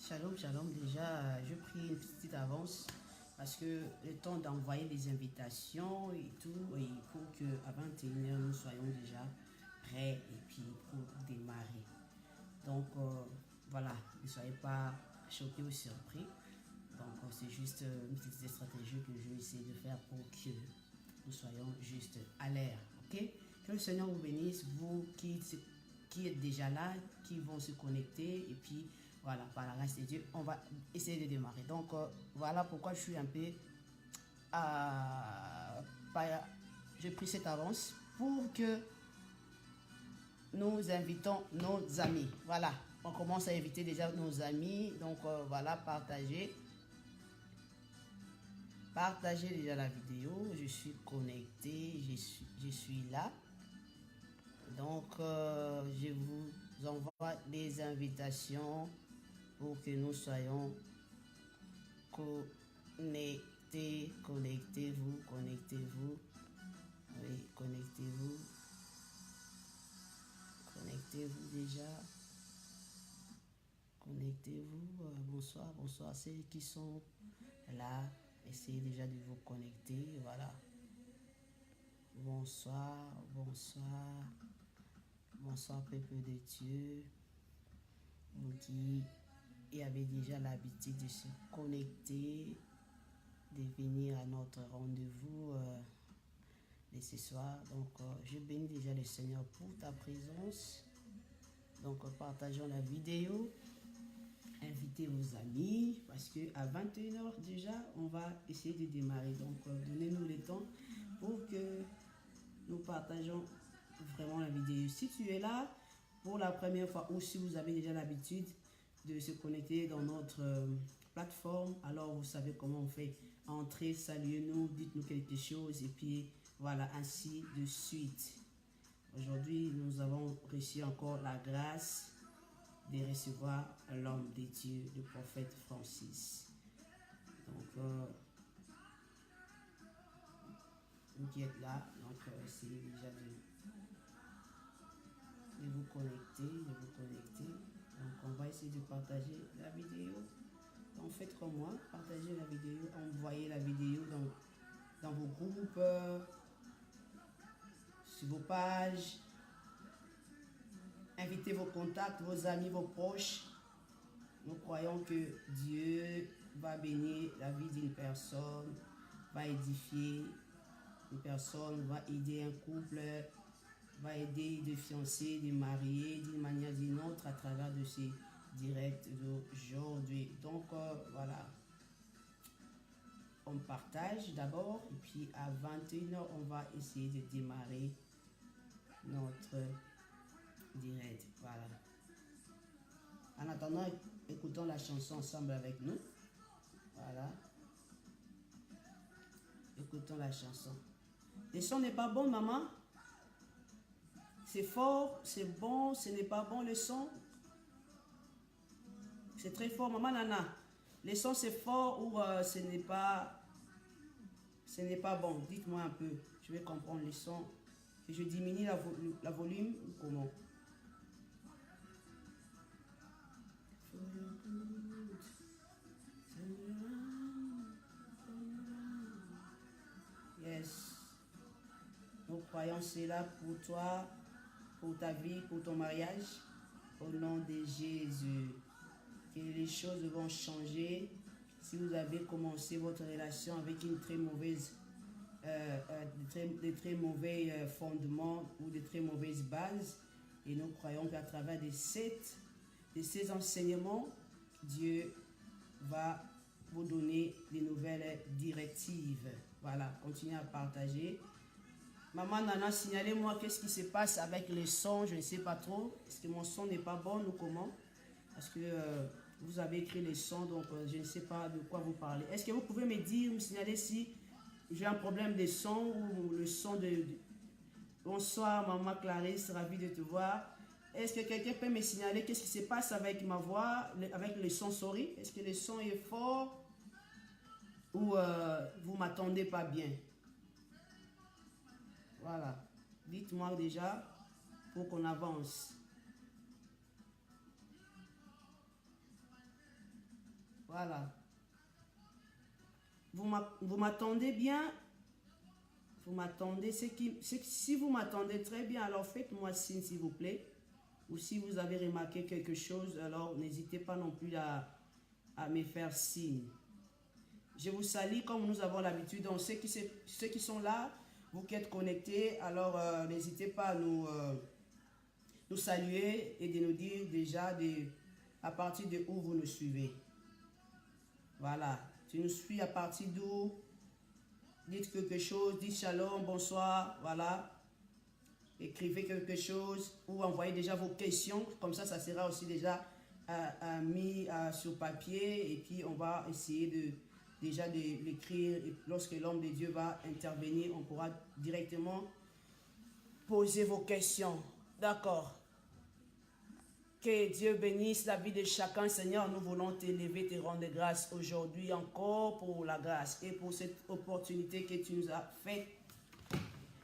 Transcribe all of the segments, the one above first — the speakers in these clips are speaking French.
Shalom, shalom. Déjà, je prie une petite avance parce que le temps d'envoyer des invitations et tout, et pour qu'à 21h, nous soyons déjà prêts et puis pour démarrer. Donc, voilà, ne soyez pas choqués ou surpris. Donc, c'est juste une petite stratégie que je vais essayer de faire pour que nous soyons juste à l'air. Ok? Que le Seigneur vous bénisse, vous qui êtes déjà là, qui vont se connecter et puis voilà, par la grâce de Dieu, on va essayer de démarrer. Donc, voilà pourquoi je suis un peu... j'ai pris cette avance pour que nous invitons nos amis. Voilà, on commence à inviter déjà nos amis. Donc, voilà, partagez. Partagez déjà la vidéo. Je suis connecté, je suis là. Donc, je vous envoie des invitations pour que nous soyons connectés. Connectez-vous. Oui, connectez-vous. Connectez-vous déjà. Connectez-vous. Bonsoir, bonsoir. Ceux qui sont là, essayez déjà de vous connecter. Voilà. Bonsoir, bonsoir. Bonsoir, peuple de Dieu. Vous qui avez déjà l'habitude de se connecter, de venir à notre rendez-vous de ce soir. Donc, je bénis déjà le Seigneur pour ta présence. Donc, partageons la vidéo. Invitez vos amis parce qu'à 21h déjà, on va essayer de démarrer. Donc, donnez-nous le temps pour que nous partageons vraiment la vidéo. Si tu es là pour la première fois ou si vous avez déjà l'habitude de se connecter dans notre plateforme, alors vous savez comment on fait. Entrez, saluez-nous, dites-nous quelque chose et puis voilà, ainsi de suite. Aujourd'hui, nous avons reçu encore la grâce de recevoir l'homme de Dieu, le prophète Francis. Donc, vous qui êtes là, donc essayez déjà de vous connecter, Donc, on va essayer de partager la vidéo. Donc, faites comme moi, partagez la vidéo, envoyez la vidéo dans vos groupes, sur vos pages. Invitez vos contacts, vos amis, vos proches. Nous croyons que Dieu va bénir la vie d'une personne, va édifier une personne, va aider un couple, va aider des fiancés, des mariés d'une manière ou d'une autre à travers de ces directs d'aujourd'hui. Donc voilà, on partage d'abord et puis à 21h, on va essayer de démarrer notre direct. Voilà. En attendant, écoutons la chanson ensemble avec nous. Voilà. Écoutons la chanson. Le son n'est pas bon, maman? C'est fort, c'est bon, ce n'est pas bon le son? C'est très fort, maman Nana. Le son c'est fort ou ce n'est pas bon? Dites-moi un peu. Je vais comprendre le son. Et je diminue la volume ou comment? Yes. Nous croyons cela pour toi, pour ta vie, pour ton mariage. Au nom de Jésus. Que les choses vont changer. Si vous avez commencé votre relation avec une très mauvaise, de très mauvais fondements ou de très mauvaises bases, et nous croyons qu'à travers de ces enseignements, Dieu va vous donner des nouvelles directives. Voilà, continuez à partager. Maman Nana, signalez-moi qu'est-ce qui se passe avec les sons, je ne sais pas trop. Est-ce que mon son n'est pas bon ou comment? Parce que vous avez écrit les sons, donc je ne sais pas de quoi vous parlez. Est-ce que vous pouvez me dire, me signaler si j'ai un problème de son ou le son de... Bonsoir maman Clarisse, ravie de te voir. Est-ce que quelqu'un peut me signaler qu'est-ce qui se passe avec ma voix, avec le son, sorry? Est-ce que le son est fort ou vous m'attendez pas bien? Voilà. Dites-moi déjà pour qu'on avance. Voilà. Vous m'attendez bien? Vous m'attendez? Si vous m'attendez très bien, alors faites-moi signe s'il vous plaît. Ou si vous avez remarqué quelque chose, alors n'hésitez pas non plus à me faire signe. Je vous salue comme nous avons l'habitude. Donc ceux qui sont là, vous qui êtes connectés, alors n'hésitez pas à nous saluer et de nous dire déjà à partir de où vous nous suivez. Voilà. Tu nous suis à partir d'où? Dites quelque chose, dites shalom, bonsoir, voilà. Écrivez quelque chose ou envoyez déjà vos questions. Comme ça sera aussi déjà mis sur papier. Et puis on va essayer déjà de l'écrire. Et lorsque l'homme de Dieu va intervenir, on pourra directement poser vos questions. D'accord. Que Dieu bénisse la vie de chacun, Seigneur. Nous voulons t'élever, te rendre grâce aujourd'hui encore pour la grâce et pour cette opportunité que tu nous as faite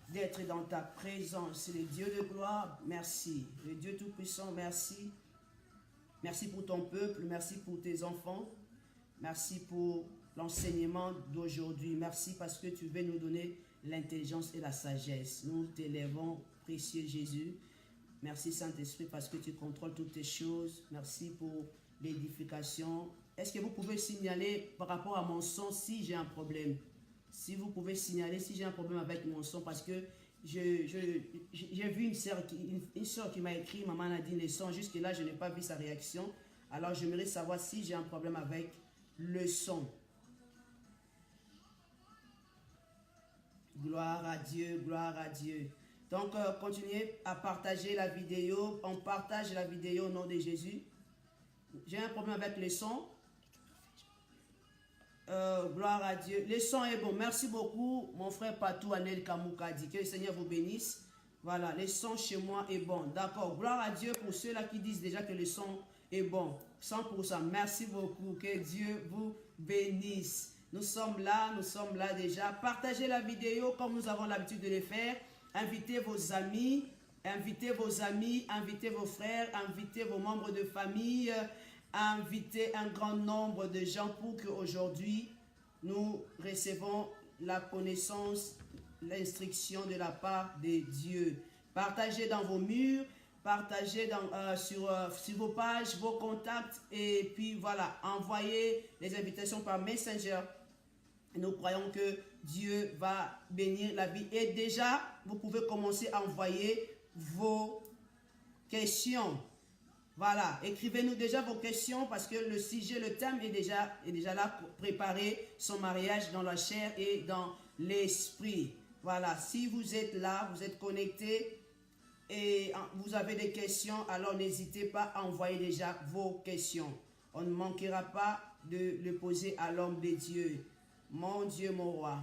d'être dans ta présence. Le Dieu de gloire, merci. Le Dieu Tout-Puissant, merci. Merci pour ton peuple, merci pour tes enfants. Merci pour l'enseignement d'aujourd'hui. Merci parce que tu veux nous donner l'intelligence et la sagesse. Nous t'élèvons, précieux Jésus. Merci Saint-Esprit parce que tu contrôles toutes les choses. Merci pour l'édification. Est-ce que vous pouvez signaler par rapport à mon son si j'ai un problème? Si vous pouvez signaler si j'ai un problème avec mon son, parce que j'ai vu une soeur qui m'a écrit, maman Nadine, le son. Jusque là, je n'ai pas vu sa réaction. Alors, j'aimerais savoir si j'ai un problème avec le son. Gloire à Dieu, gloire à Dieu. Donc, continuez à partager la vidéo. On partage la vidéo au nom de Jésus. J'ai un problème avec le son. Gloire à Dieu. Le son est bon. Merci beaucoup, mon frère Patou Anel Kamoukadi. Que le Seigneur vous bénisse. Voilà, le son chez moi est bon. D'accord. Gloire à Dieu pour ceux-là qui disent déjà que le son est bon. 100%. Merci beaucoup. Que Dieu vous bénisse. Nous sommes là déjà. Partagez la vidéo comme nous avons l'habitude de le faire. Invitez vos amis, invitez vos frères, invitez vos membres de famille, invitez un grand nombre de gens pour qu'aujourd'hui nous recevons la connaissance, l'instruction de la part de Dieu. Partagez dans vos murs, partagez sur vos pages, vos contacts et puis voilà, envoyez les invitations par Messenger. Nous croyons que Dieu va bénir la vie. Et déjà, vous pouvez commencer à envoyer vos questions. Voilà, écrivez-nous déjà vos questions parce que le sujet, le thème est déjà là pour préparer son mariage dans la chair et dans l'esprit. Voilà, si vous êtes là, vous êtes connectés et vous avez des questions, alors n'hésitez pas à envoyer déjà vos questions. On ne manquera pas de le poser à l'homme de Dieu. Mon Dieu, mon roi.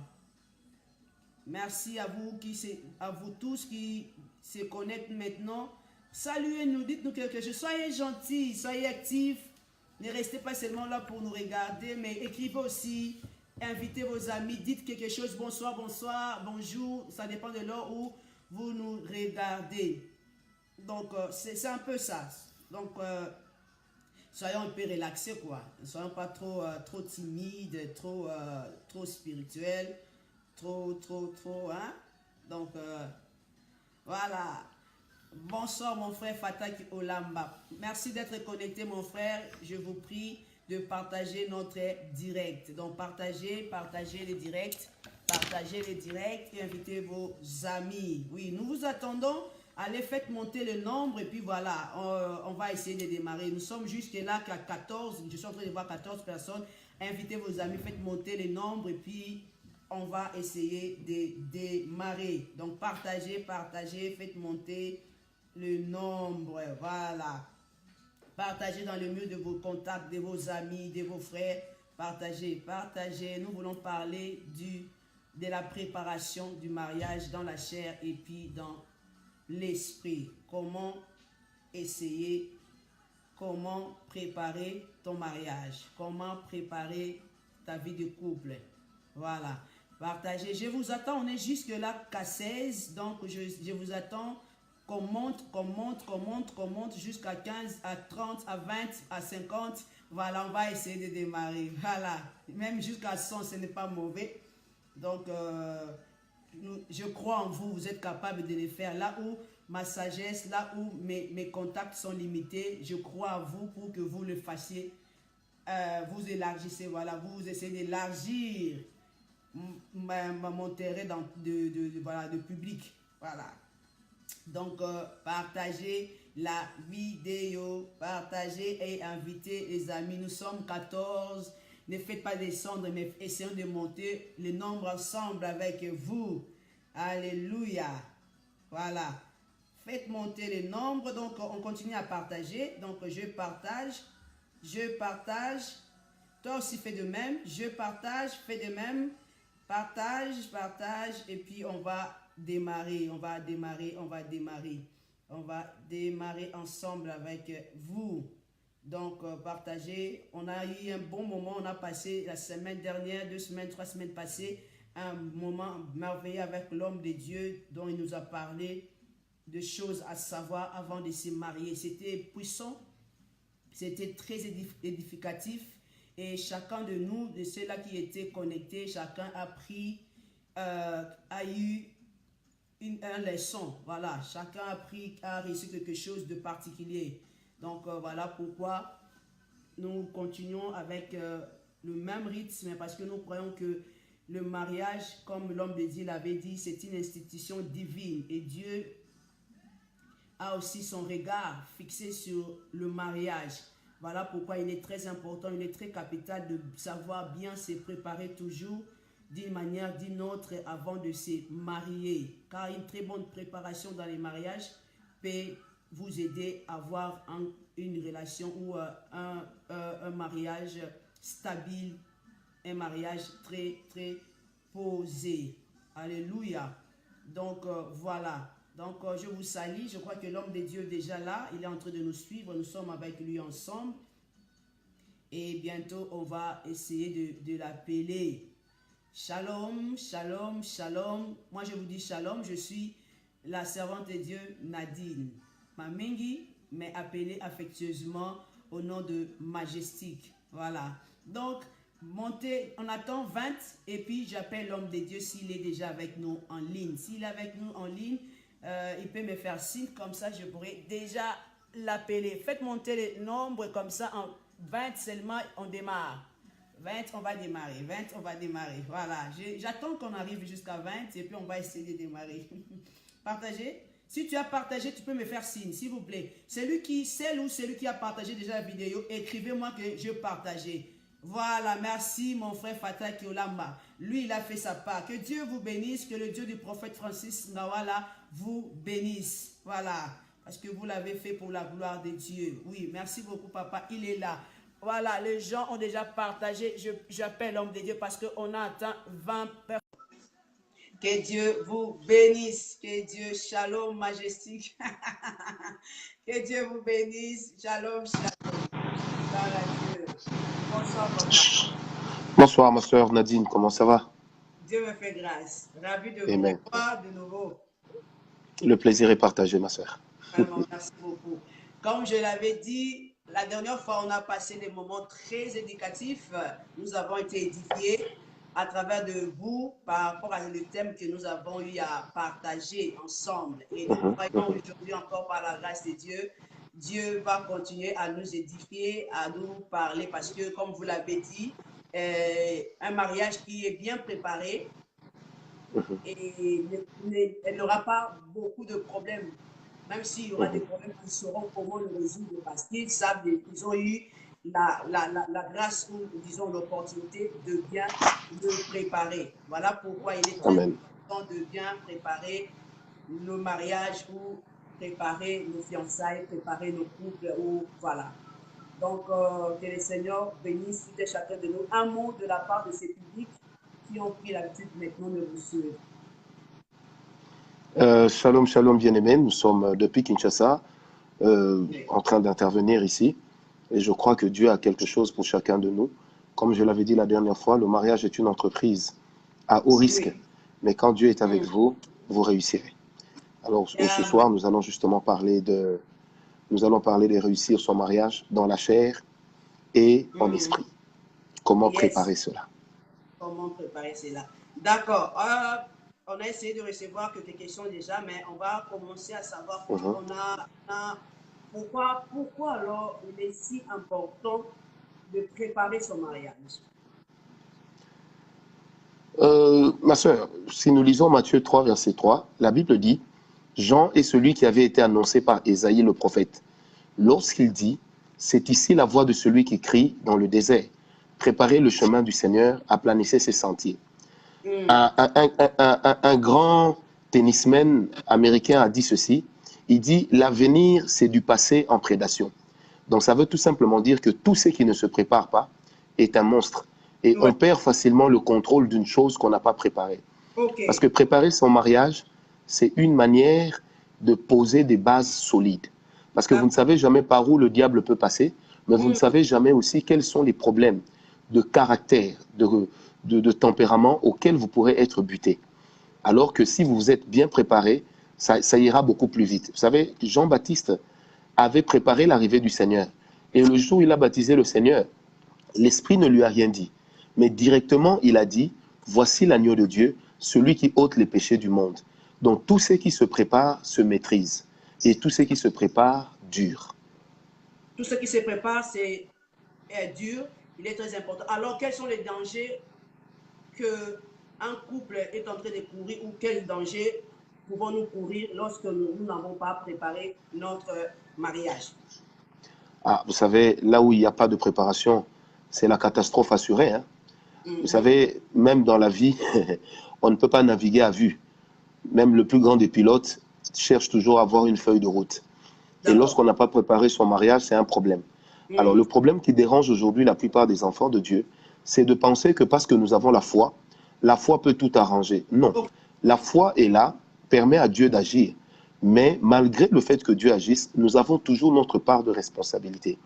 Merci à vous tous qui se connectent maintenant. Saluez-nous, dites-nous quelque chose. Soyez gentils, soyez actifs. Ne restez pas seulement là pour nous regarder, mais écrivez aussi. Invitez vos amis, dites quelque chose. Bonsoir, bonsoir, bonjour. Ça dépend de l'heure où vous nous regardez. Donc, c'est un peu ça. Donc, soyons un peu relaxés, quoi. Ne soyons pas trop timides, trop spirituels, trop, hein. Donc, voilà. Bonsoir, mon frère Fataki Olamba. Merci d'être connecté, mon frère. Je vous prie de partager notre direct. Donc, partagez les directs. Partagez les directs et invitez vos amis. Oui, nous vous attendons. Allez, faites monter le nombre et puis voilà, on va essayer de démarrer. Nous sommes jusque là qu'à 14, je suis en train de voir 14 personnes. Invitez vos amis, faites monter le nombre et puis on va essayer de démarrer. Donc partagez, faites monter le nombre, voilà. Partagez dans le mur de vos contacts, de vos amis, de vos frères. Partagez. Nous voulons parler de la préparation du mariage dans la chair et puis dans l'esprit. Comment préparer ton mariage, comment préparer ta vie de couple. Voilà, partagez. Je vous attends, on est jusque là qu'à 16, donc je vous attends qu'on monte jusqu'à 15, à 30, à 20, à 50. Voilà, on va essayer de démarrer. Voilà, même jusqu'à 100, ce n'est pas mauvais. Donc, je crois en vous, vous êtes capable de le faire. Là où ma sagesse, là où mes contacts sont limités, je crois en vous pour que vous le fassiez. Vous élargissez, voilà, vous essayez d'élargir mon terrain voilà, de public. Voilà. Donc, partagez la vidéo, partagez et invitez les amis. Nous sommes 14. Ne faites pas descendre, mais essayons de monter le nombre ensemble avec vous. Alléluia. Voilà. Faites monter le nombre. Donc, on continue à partager. Donc, je partage. Je partage. Toi aussi, fais de même. Je partage, fais de même. Partage, partage. Et puis, on va démarrer. On va démarrer. On va démarrer. On va démarrer ensemble avec vous. Donc, partagez. On a eu un bon moment. On a passé la semaine dernière, 2 semaines, 3 semaines passées, un moment merveilleux avec l'homme de Dieu dont il nous a parlé de choses à savoir avant de se marier. C'était puissant. C'était très édificatif. Et chacun de nous, de ceux-là qui étaient connectés, chacun a pris, a eu une leçon. Voilà, chacun a reçu quelque chose de particulier. Donc, voilà pourquoi nous continuons avec le même rythme, parce que nous croyons que le mariage, comme l'homme de Dieu l'avait dit, c'est une institution divine. Et Dieu a aussi son regard fixé sur le mariage. Voilà pourquoi il est très important, il est très capital de savoir bien se préparer toujours d'une manière, d'une autre avant de se marier. Car une très bonne préparation dans les mariages peut vous aider à avoir une relation ou un mariage stable, un mariage très, très posé. Alléluia. Donc, voilà. Donc, je vous salue. Je crois que l'homme de Dieu est déjà là. Il est en train de nous suivre. Nous sommes avec lui ensemble. Et bientôt, on va essayer de l'appeler. Shalom, shalom, shalom. Moi, je vous dis shalom. Je suis la servante de Dieu, Nadine Mamengi, mais appelée affectueusement au nom de Majestic. Voilà. Donc, montez, on attend 20 et puis j'appelle l'homme de Dieu s'il est déjà avec nous en ligne. S'il est avec nous en ligne, il peut me faire signe, comme ça je pourrais déjà l'appeler. Faites monter le nombre comme ça, en 20 seulement on démarre. 20 on va démarrer, 20 on va démarrer. Voilà, j'attends qu'on arrive jusqu'à 20 et puis on va essayer de démarrer. Partagez. Si tu as partagé, tu peux me faire signe, s'il vous plaît. Celui qui a partagé déjà la vidéo, écrivez-moi que je partageais. Voilà, merci mon frère Fatah Kiolamba. Lui, il a fait sa part. Que Dieu vous bénisse, que le Dieu du prophète Francis Ngawala vous bénisse. Voilà, parce que vous l'avez fait pour la gloire de Dieu. Oui, merci beaucoup papa, il est là. Voilà, les gens ont déjà partagé. J'appelle l'homme de Dieu parce qu'on a atteint 20 personnes. Que Dieu vous bénisse. Que Dieu, shalom majestique. Que Dieu vous bénisse. Shalom, shalom. Gloire à Dieu. Bonsoir, papa. Bonsoir, ma soeur Nadine. Comment ça va? Dieu me fait grâce. Ravi de Amen. vous revoir de nouveau. Le plaisir est partagé, ma soeur. Vraiment, merci beaucoup. Comme je l'avais dit, la dernière fois, on a passé des moments très éducatifs. Nous avons été édifiés à travers de vous par rapport à le thème que nous avons eu à partager ensemble. Et nous croyons aujourd'hui encore par la grâce de Dieu, Dieu va continuer à nous édifier, à nous parler parce que, comme vous l'avez dit, un mariage qui est bien préparé et elle n'aura pas beaucoup de problèmes. Même s'il y aura des problèmes, ils sauront comment le résoudre parce qu'ils savent, ils ont eu la grâce ou, disons, l'opportunité de bien le préparer. Voilà pourquoi il est très important de bien préparer le mariage ou préparer nos fiançailles, préparer nos couples, ou voilà. Donc, que le Seigneur bénisse tout et chacun de nous. Un mot de la part de ces publics qui ont pris l'habitude maintenant de vous suivre. Shalom, shalom, bien-aimés. Nous sommes depuis Kinshasa, en train d'intervenir ici. Et je crois que Dieu a quelque chose pour chacun de nous. Comme je l'avais dit la dernière fois, le mariage est une entreprise à haut risque. Mais quand Dieu est avec vous, vous réussirez. Alors, ce soir, nous allons justement parler de réussir son mariage dans la chair et en esprit. Comment préparer cela? Comment préparer cela? D'accord. On a essayé de recevoir quelques questions déjà, mais on va commencer à savoir pourquoi alors il est si important de préparer son mariage. Ma sœur, si nous lisons Matthieu 3, verset 3, la Bible dit, Jean est celui qui avait été annoncé par Ésaïe le prophète. Lorsqu'il dit, c'est ici la voix de celui qui crie dans le désert. Préparez le chemin du Seigneur, aplanissez ses sentiers. Un grand tennisman américain a dit ceci. Il dit, l'avenir, c'est du passé en prédation. Donc ça veut tout simplement dire que tout ce qui ne se prépare pas est un monstre. Et on perd facilement le contrôle d'une chose qu'on n'a pas préparée. Parce que préparer son mariage, c'est une manière de poser des bases solides. Parce que vous ne savez jamais par où le diable peut passer, mais vous ne savez jamais aussi quels sont les problèmes de caractère, de tempérament auxquels vous pourrez être buté. Alors que si vous êtes bien préparé, ça ira beaucoup plus vite. Vous savez, Jean-Baptiste avait préparé l'arrivée du Seigneur. Et le jour où il a baptisé le Seigneur, l'Esprit ne lui a rien dit. Mais directement, il a dit, voici l'agneau de Dieu, celui qui ôte les péchés du monde. Donc, tout ce qui se prépare se maîtrise. Et tout ce qui se prépare dure. Tout ce qui se prépare, c'est dur. Il est très important. Alors, quels sont les dangers qu'un couple est en train de courir ou quels dangers pouvons-nous courir lorsque nous n'avons pas préparé notre mariage? Ah, vous savez, là où il n'y a pas de préparation, c'est la catastrophe assurée. Hein? Vous savez, même dans la vie, on ne peut pas naviguer à vue. Même le plus grand des pilotes cherche toujours à avoir une feuille de route. Et lorsqu'on n'a pas préparé son mariage, c'est un problème. Alors, le problème qui dérange aujourd'hui la plupart des enfants de Dieu, c'est de penser que parce que nous avons la foi peut tout arranger. Non. La foi est là, permet à Dieu d'agir. Mais malgré le fait que Dieu agisse, nous avons toujours notre part de responsabilité.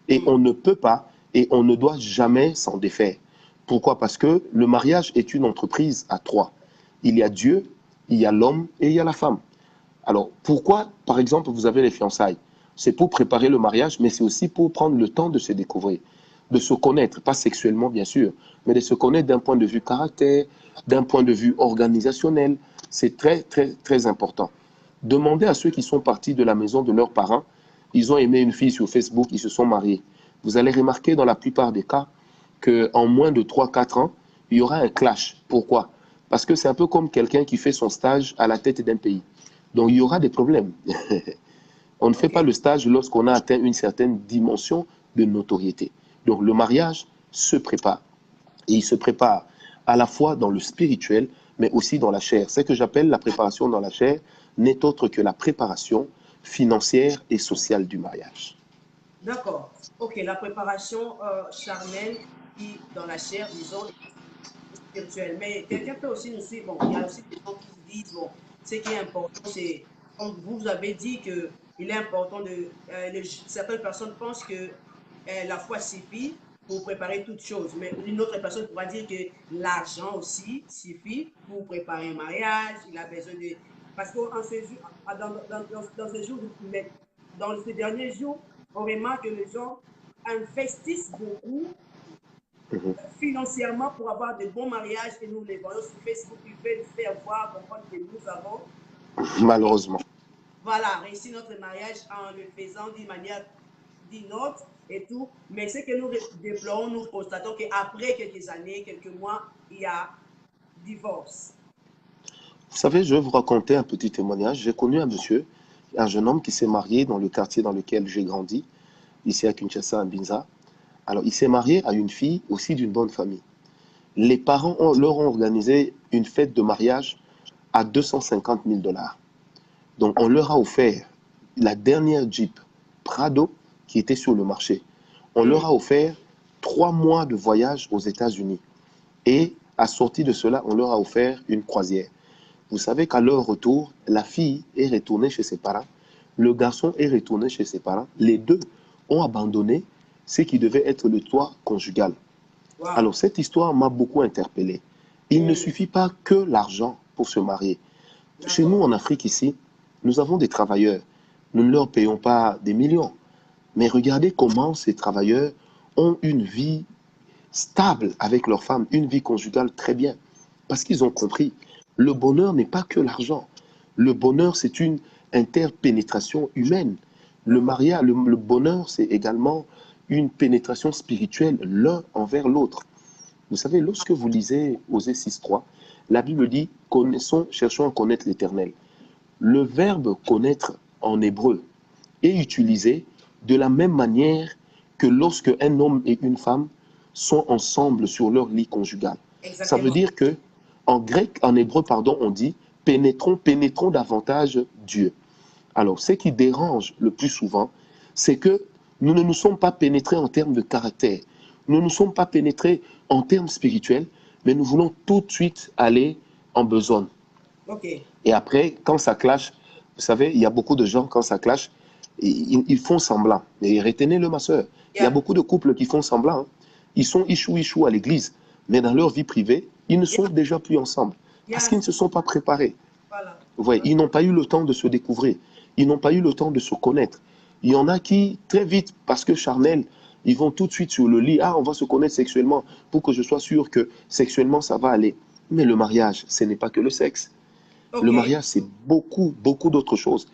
Et on ne peut pas et on ne doit jamais s'en défaire. Pourquoi? Parce que le mariage est une entreprise à trois. Il y a Dieu, il y a l'homme et il y a la femme. Alors, pourquoi, par exemple, vous avez les fiançailles? C'est pour préparer le mariage, mais c'est aussi pour prendre le temps de se découvrir, de se connaître, pas sexuellement bien sûr, mais de se connaître d'un point de vue caractère, d'un point de vue organisationnel. C'est très, très, très important. Demandez à ceux qui sont partis de la maison de leurs parents, ils ont aimé une fille sur Facebook, ils se sont mariés. Vous allez remarquer dans la plupart des cas qu'en moins de 3-4 ans, il y aura un clash. Pourquoi? Parce que c'est un peu comme quelqu'un qui fait son stage à la tête d'un pays. Donc il y aura des problèmes. On ne fait pas le stage lorsqu'on a atteint une certaine dimension de notoriété. Donc le mariage se prépare. Et il se prépare à la fois dans le spirituel, mais aussi dans la chair. Ce que j'appelle la préparation dans la chair n'est autre que la préparation financière et sociale du mariage. D'accord. Ok, la préparation charnelle qui, dans la chair, disons, spirituelle. Mais quelqu'un peut aussi nous suivre. Bon, il y a aussi des gens qui disent, bon, ce qui est important, c'est, comme vous avez dit, qu'il est important de... certaines personnes pensent que la foi suffit pour préparer toutes choses. Mais une autre personne pourra dire que l'argent aussi suffit pour préparer un mariage. Il a besoin de... Parce que dans ces derniers jours, on remarque que les gens investissent beaucoup financièrement pour avoir de bons mariages et nous les voyons sur Facebook, ils veulent faire voir, comprendre que nous avons malheureusement. Voilà, réussi notre mariage en le faisant d'une manière d'une autre et tout. Mais ce que nous déplorons, nous constatons qu'après quelques années, quelques mois, il y a divorce. Vous savez, je vais vous raconter un petit témoignage. J'ai connu un monsieur, un jeune homme qui s'est marié dans le quartier dans lequel j'ai grandi, ici à Kinshasa, à Binza. Alors, il s'est marié à une fille aussi d'une bonne famille. Les parents leur ont organisé une fête de mariage à 250 000 $. Donc, on leur a offert la dernière Jeep Prado qui était sur le marché. On leur a offert 3 mois de voyage aux États-Unis. Et, assorti de cela, on leur a offert une croisière. Vous savez qu'à leur retour, la fille est retournée chez ses parents, le garçon est retourné chez ses parents. Les deux ont abandonné ce qui devait être le toit conjugal. Wow. Alors, cette histoire m'a beaucoup interpellé. Il ne suffit pas que l'argent pour se marier. Chez nous, en Afrique, ici, Nous avons des travailleurs. Nous ne leur payons pas des millions. Mais regardez comment ces travailleurs ont une vie stable avec leur femme, une vie conjugale très bien. Parce qu'ils ont compris, le bonheur n'est pas que l'argent. Le bonheur, c'est une interpénétration humaine. Le mariage, le bonheur, c'est également une pénétration spirituelle l'un envers l'autre. Vous savez, lorsque vous lisez Osée 6.3, la Bible dit, connaissons, cherchons à connaître l'Éternel. Le verbe connaître en hébreu est utilisé de la même manière que lorsque un homme et une femme sont ensemble sur leur lit conjugal. Exactement. Ça veut dire que en grec, en hébreu, pardon, on dit pénétrons davantage Dieu. Alors, ce qui dérange le plus souvent, c'est que nous ne nous sommes pas pénétrés en termes de caractère. Nous ne nous sommes pas pénétrés en termes spirituels, mais nous voulons tout de suite aller en besogne. Ok. Et après, quand ça clash, vous savez, il y a beaucoup de gens, quand ça clash, ils font semblant. Et retenez-le, ma soeur. Il y a beaucoup de couples qui font semblant. Hein. Ils sont ichou à l'église, mais dans leur vie privée, ils ne sont déjà plus ensemble. Parce qu'ils ne se sont pas préparés. Voilà. Vous voyez, ils n'ont pas eu le temps de se découvrir. Ils n'ont pas eu le temps de se connaître. Il y en a qui, très vite, parce que charnel, ils vont tout de suite sur le lit. Ah, on va se connaître sexuellement pour que je sois sûr que sexuellement, ça va aller. Mais le mariage, ce n'est pas que le sexe. Ok. Le mariage, c'est beaucoup, beaucoup d'autres choses.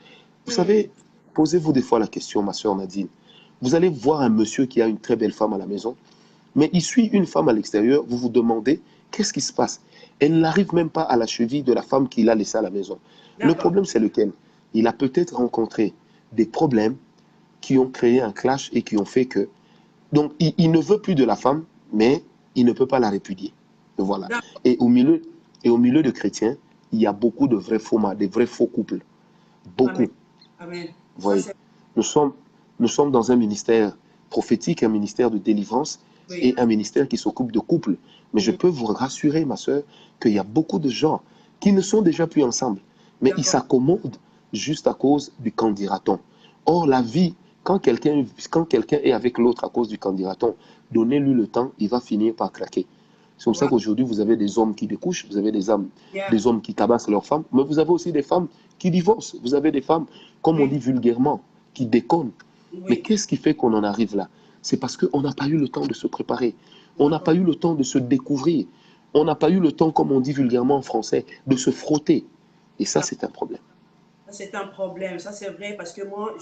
Vous savez, posez-vous des fois la question, ma soeur Nadine. Vous allez voir un monsieur qui a une très belle femme à la maison, mais il suit une femme à l'extérieur, vous vous demandez, qu'est-ce qui se passe? Elle n'arrive même pas à la cheville de la femme qu'il a laissée à la maison. Le problème, c'est lequel? Il a peut-être rencontré des problèmes qui ont créé un clash et qui ont fait que... Donc, il ne veut plus de la femme, mais il ne peut pas la répudier. Voilà. Et au milieu de chrétiens, il y a beaucoup de vrais faux mâles, des vrais faux couples. Beaucoup. Amen. Amen. Vous voyez, nous sommes dans un ministère prophétique, un ministère de délivrance et un ministère qui s'occupe de couples. Mais je peux vous rassurer, ma soeur, qu'il y a beaucoup de gens qui ne sont déjà plus ensemble, mais ils s'accommodent juste à cause du qu'en dira-t-on. Or, la vie, quand quelqu'un est avec l'autre à cause du qu'en dira-t-on, donnez-lui le temps, il va finir par craquer. C'est pour ça qu'aujourd'hui, vous avez des hommes qui découchent, vous avez des hommes qui tabassent leurs femmes, mais vous avez aussi des femmes qui divorcent. Vous avez des femmes, comme on dit vulgairement, qui déconnent. Mais qu'est-ce qui fait qu'on en arrive là? C'est parce qu'on n'a pas eu le temps de se préparer. On n'a pas eu le temps de se découvrir. On n'a pas eu le temps, comme on dit vulgairement en français, de se frotter. Et ça, c'est un problème. C'est un problème, ça c'est vrai, parce que moi,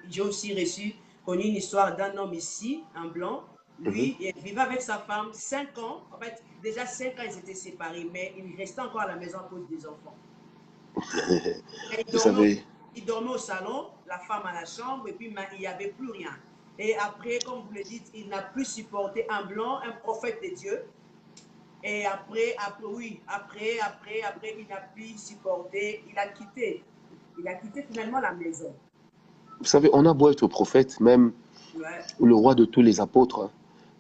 j'ai aussi connu une histoire d'un homme ici, un blanc. Lui, il vivait avec sa femme 5 ans. En fait, déjà 5 ans, ils étaient séparés, mais il restait encore à la maison à cause des enfants. Il dormait au salon, la femme à la chambre, et puis il n'y avait plus rien. Et après, comme vous le dites, il n'a plus supporté un blanc, un prophète de Dieu. Et après, il n'a plus supporté, il a quitté. Il a quitté finalement la maison. Vous savez, on a beau être prophète, même le roi de tous les apôtres,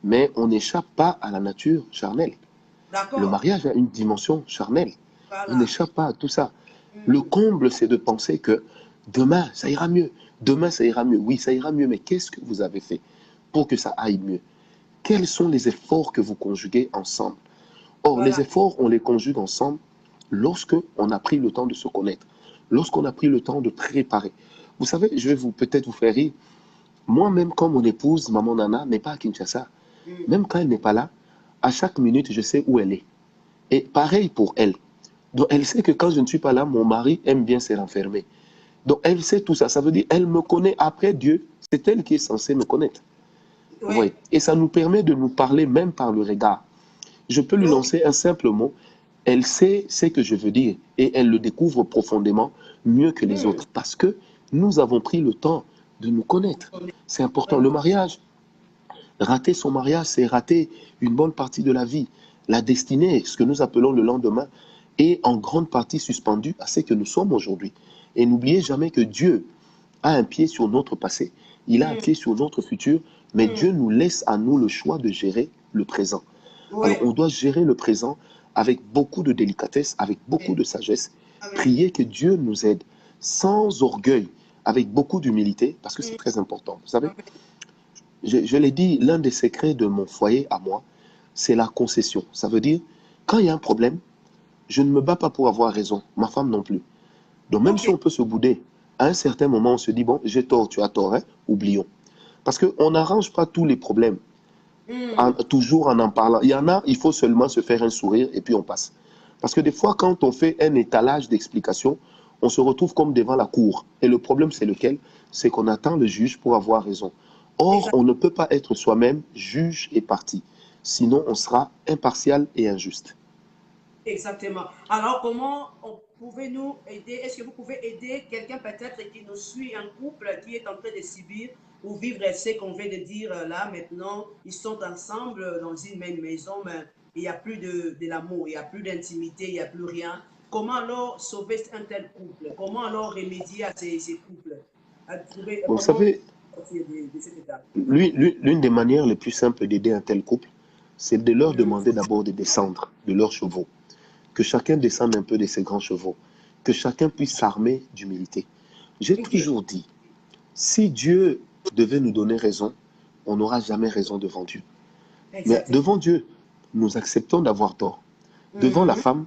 mais on n'échappe pas à la nature charnelle. Le mariage a une dimension charnelle. Voilà. On n'échappe pas à tout ça. Le comble, c'est de penser que demain, ça ira mieux. Demain, ça ira mieux. Oui, ça ira mieux, mais qu'est-ce que vous avez fait pour que ça aille mieux? Quels sont les efforts que vous conjuguez ensemble? Or, les efforts, on les conjugue ensemble lorsque on a pris le temps de se connaître, lorsqu'on a pris le temps de préparer. Vous savez, je vais peut-être vous faire rire. Moi-même, quand mon épouse, maman Nana, n'est pas à Kinshasa, même quand elle n'est pas là, à chaque minute, je sais où elle est. Et pareil pour elle. Donc, elle sait que quand je ne suis pas là, mon mari aime bien se renfermer. Donc, elle sait tout ça. Ça veut dire qu'elle me connaît après Dieu. C'est elle qui est censée me connaître. Vous voyez? Et ça nous permet de nous parler même par le regard. Je peux lui lancer un simple mot. Elle sait ce que je veux dire. Et elle le découvre profondément mieux que les autres. Parce que nous avons pris le temps de nous connaître. C'est important. Le mariage, rater son mariage, c'est rater une bonne partie de la vie. La destinée, ce que nous appelons le lendemain, est en grande partie suspendue à ce que nous sommes aujourd'hui. Et n'oubliez jamais que Dieu a un pied sur notre passé, il a un pied sur notre futur, mais Dieu nous laisse à nous le choix de gérer le présent. Alors on doit gérer le présent avec beaucoup de délicatesse, avec beaucoup de sagesse, prier que Dieu nous aide, sans orgueil, avec beaucoup d'humilité, parce que c'est très important. Vous savez, je l'ai dit, l'un des secrets de mon foyer à moi, c'est la concession. Ça veut dire, quand il y a un problème, je ne me bats pas pour avoir raison, ma femme non plus. Donc même si Ok. on peut se bouder, à un certain moment, on se dit, bon, j'ai tort, tu as tort, hein, oublions. Parce qu'on n'arrange pas tous les problèmes, toujours en parlant. Il y en a, il faut seulement se faire un sourire et puis on passe. Parce que des fois, quand on fait un étalage d'explications, on se retrouve comme devant la cour. Et le problème, c'est lequel? C'est qu'on attend le juge pour avoir raison. Or, Exact- on ne peut pas être soi-même juge et parti. Sinon, on sera impartial et injuste. Exactement. Alors, comment pouvez-nous aider? Est-ce que vous pouvez aider quelqu'un peut-être qui nous suit, un couple qui est en train de subir ou vivre ce qu'on vient de dire là maintenant? Ils sont ensemble dans une même maison, mais il n'y a plus de l'amour, il n'y a plus d'intimité, il n'y a plus rien. Comment alors sauver un tel couple? Comment alors remédier à ces couples? À trouver, Vous comment savez, sortir de cet état? l'une des manières les plus simples d'aider un tel couple, c'est de leur demander d'abord de descendre de leurs chevaux. Que chacun descende un peu de ses grands chevaux. Que chacun puisse s'armer d'humilité. J'ai Ok, toujours dit, si Dieu devait nous donner raison, on n'aura jamais raison devant Dieu. Mais exactement. devant Dieu, nous acceptons d'avoir tort. Devant la Mhm, femme,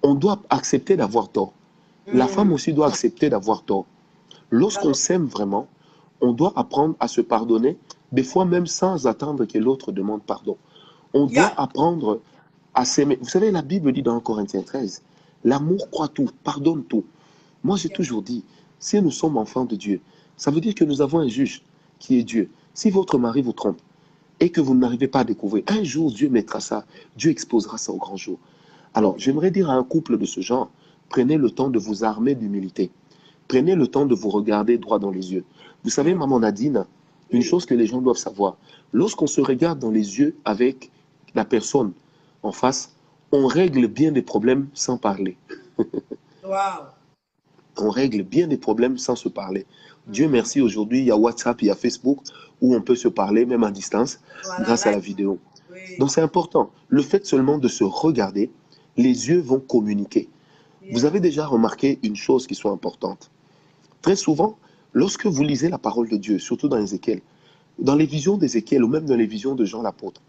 on doit accepter d'avoir tort. La femme mhm. aussi doit accepter d'avoir tort. Lorsqu'on D'accord. s'aime vraiment, on doit apprendre à se pardonner, des fois même sans attendre que l'autre demande pardon. On doit Yeah. apprendre à s'aimer. Vous savez, la Bible dit dans Corinthiens 13, l'amour croit tout, pardonne tout. Moi, j'ai Yeah. toujours dit, si nous sommes enfants de Dieu, ça veut dire que nous avons un juge qui est Dieu. Si votre mari vous trompe et que vous n'arrivez pas à découvrir, un jour Dieu mettra ça, Dieu exposera ça au grand jour. Alors, Ok. j'aimerais dire à un couple de ce genre, prenez le temps de vous armer d'humilité. Prenez le temps de vous regarder droit dans les yeux. Vous savez, Mhm. maman Nadine, une Oui. chose que les gens doivent savoir, lorsqu'on se regarde dans les yeux avec la personne en face, on règle bien des problèmes sans parler. Wow. On règle bien des problèmes sans se parler. Dieu Mhm. merci, aujourd'hui, il y a WhatsApp, il y a Facebook, où on peut se parler même à distance Voilà, grâce à là, la vidéo. Donc oui. c'est important. Le fait seulement de se regarder, les yeux vont communiquer. Vous Yeah. avez déjà remarqué une chose qui soit importante. Très souvent, lorsque vous lisez la parole de Dieu, surtout dans Ézéchiel, dans les visions d'Ézéchiel ou même dans les visions de Jean l'apôtre,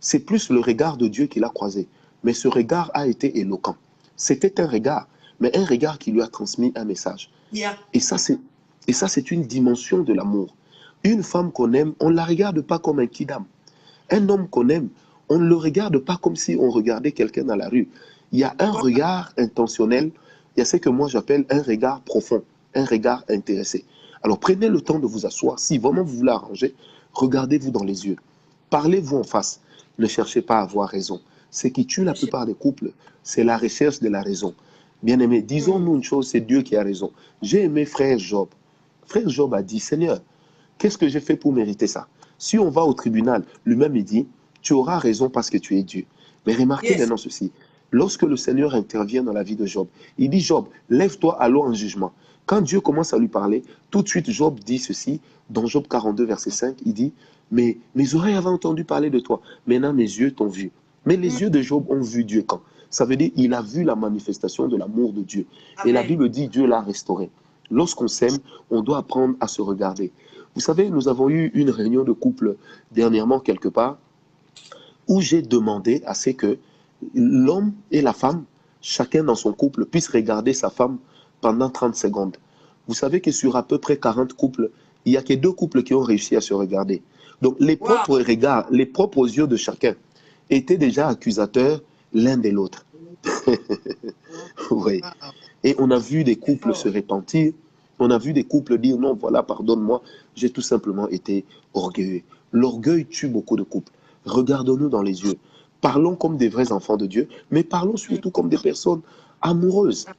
c'est plus le regard de Dieu qu'il a croisé. Mais ce regard a été éloquent. C'était un regard, mais un regard qui lui a transmis un message. Yeah. Et ça, c'est une dimension de l'amour. Une femme qu'on aime, on ne la regarde pas comme un kidam. Un homme qu'on aime, on ne le regarde pas comme si on regardait quelqu'un dans la rue. Il y a un Wow. regard intentionnel, il y a ce que moi j'appelle un regard profond, un regard intéressé. Alors prenez le temps de vous asseoir. Si vraiment vous voulez arranger, regardez-vous dans les yeux. Parlez-vous en face. Ne cherchez pas à avoir raison. Ce qui tue la plupart des couples, c'est la recherche de la raison. Bien-aimé, Mm. disons-nous une chose, c'est Dieu qui a raison. J'ai aimé frère Job. Frère Job a dit, Seigneur, qu'est-ce que j'ai fait pour mériter ça? Si on va au tribunal, lui-même il dit, tu auras raison parce que tu es Dieu. Mais remarquez Yes. maintenant ceci. Lorsque le Seigneur intervient dans la vie de Job, il dit, Job, lève-toi, allons en jugement. Quand Dieu commence à lui parler, tout de suite Job dit ceci, dans Job 42, verset 5, il dit, mais mes oreilles avaient entendu parler de toi, maintenant mes yeux t'ont vu. Mais Mm. les yeux de Job ont vu Dieu quand? Ça veut dire qu'il a vu la manifestation de l'amour de Dieu. Et la Amen. Bible dit, Dieu l'a restauré. Lorsqu'on s'aime, on doit apprendre à se regarder. Vous savez, nous avons eu une réunion de couple dernièrement quelque part où j'ai demandé à ce que l'homme et la femme, chacun dans son couple, puisse regarder sa femme pendant 30 secondes. Vous savez que sur à peu près 40 couples, il n'y a que 2 couples qui ont réussi à se regarder. Donc les Wow. propres regards, les propres yeux de chacun étaient déjà accusateurs l'un de l'autre. Oui. Wow. Et on a vu des C'est couples se fort. repentir. On a vu des couples dire non, voilà, pardonne-moi, j'ai tout simplement été orgueilleux. L'orgueil tue beaucoup de couples. Regardons-nous dans les yeux. Parlons comme des vrais enfants de Dieu, mais parlons Mm. surtout comme des personnes amoureuses. Yeah.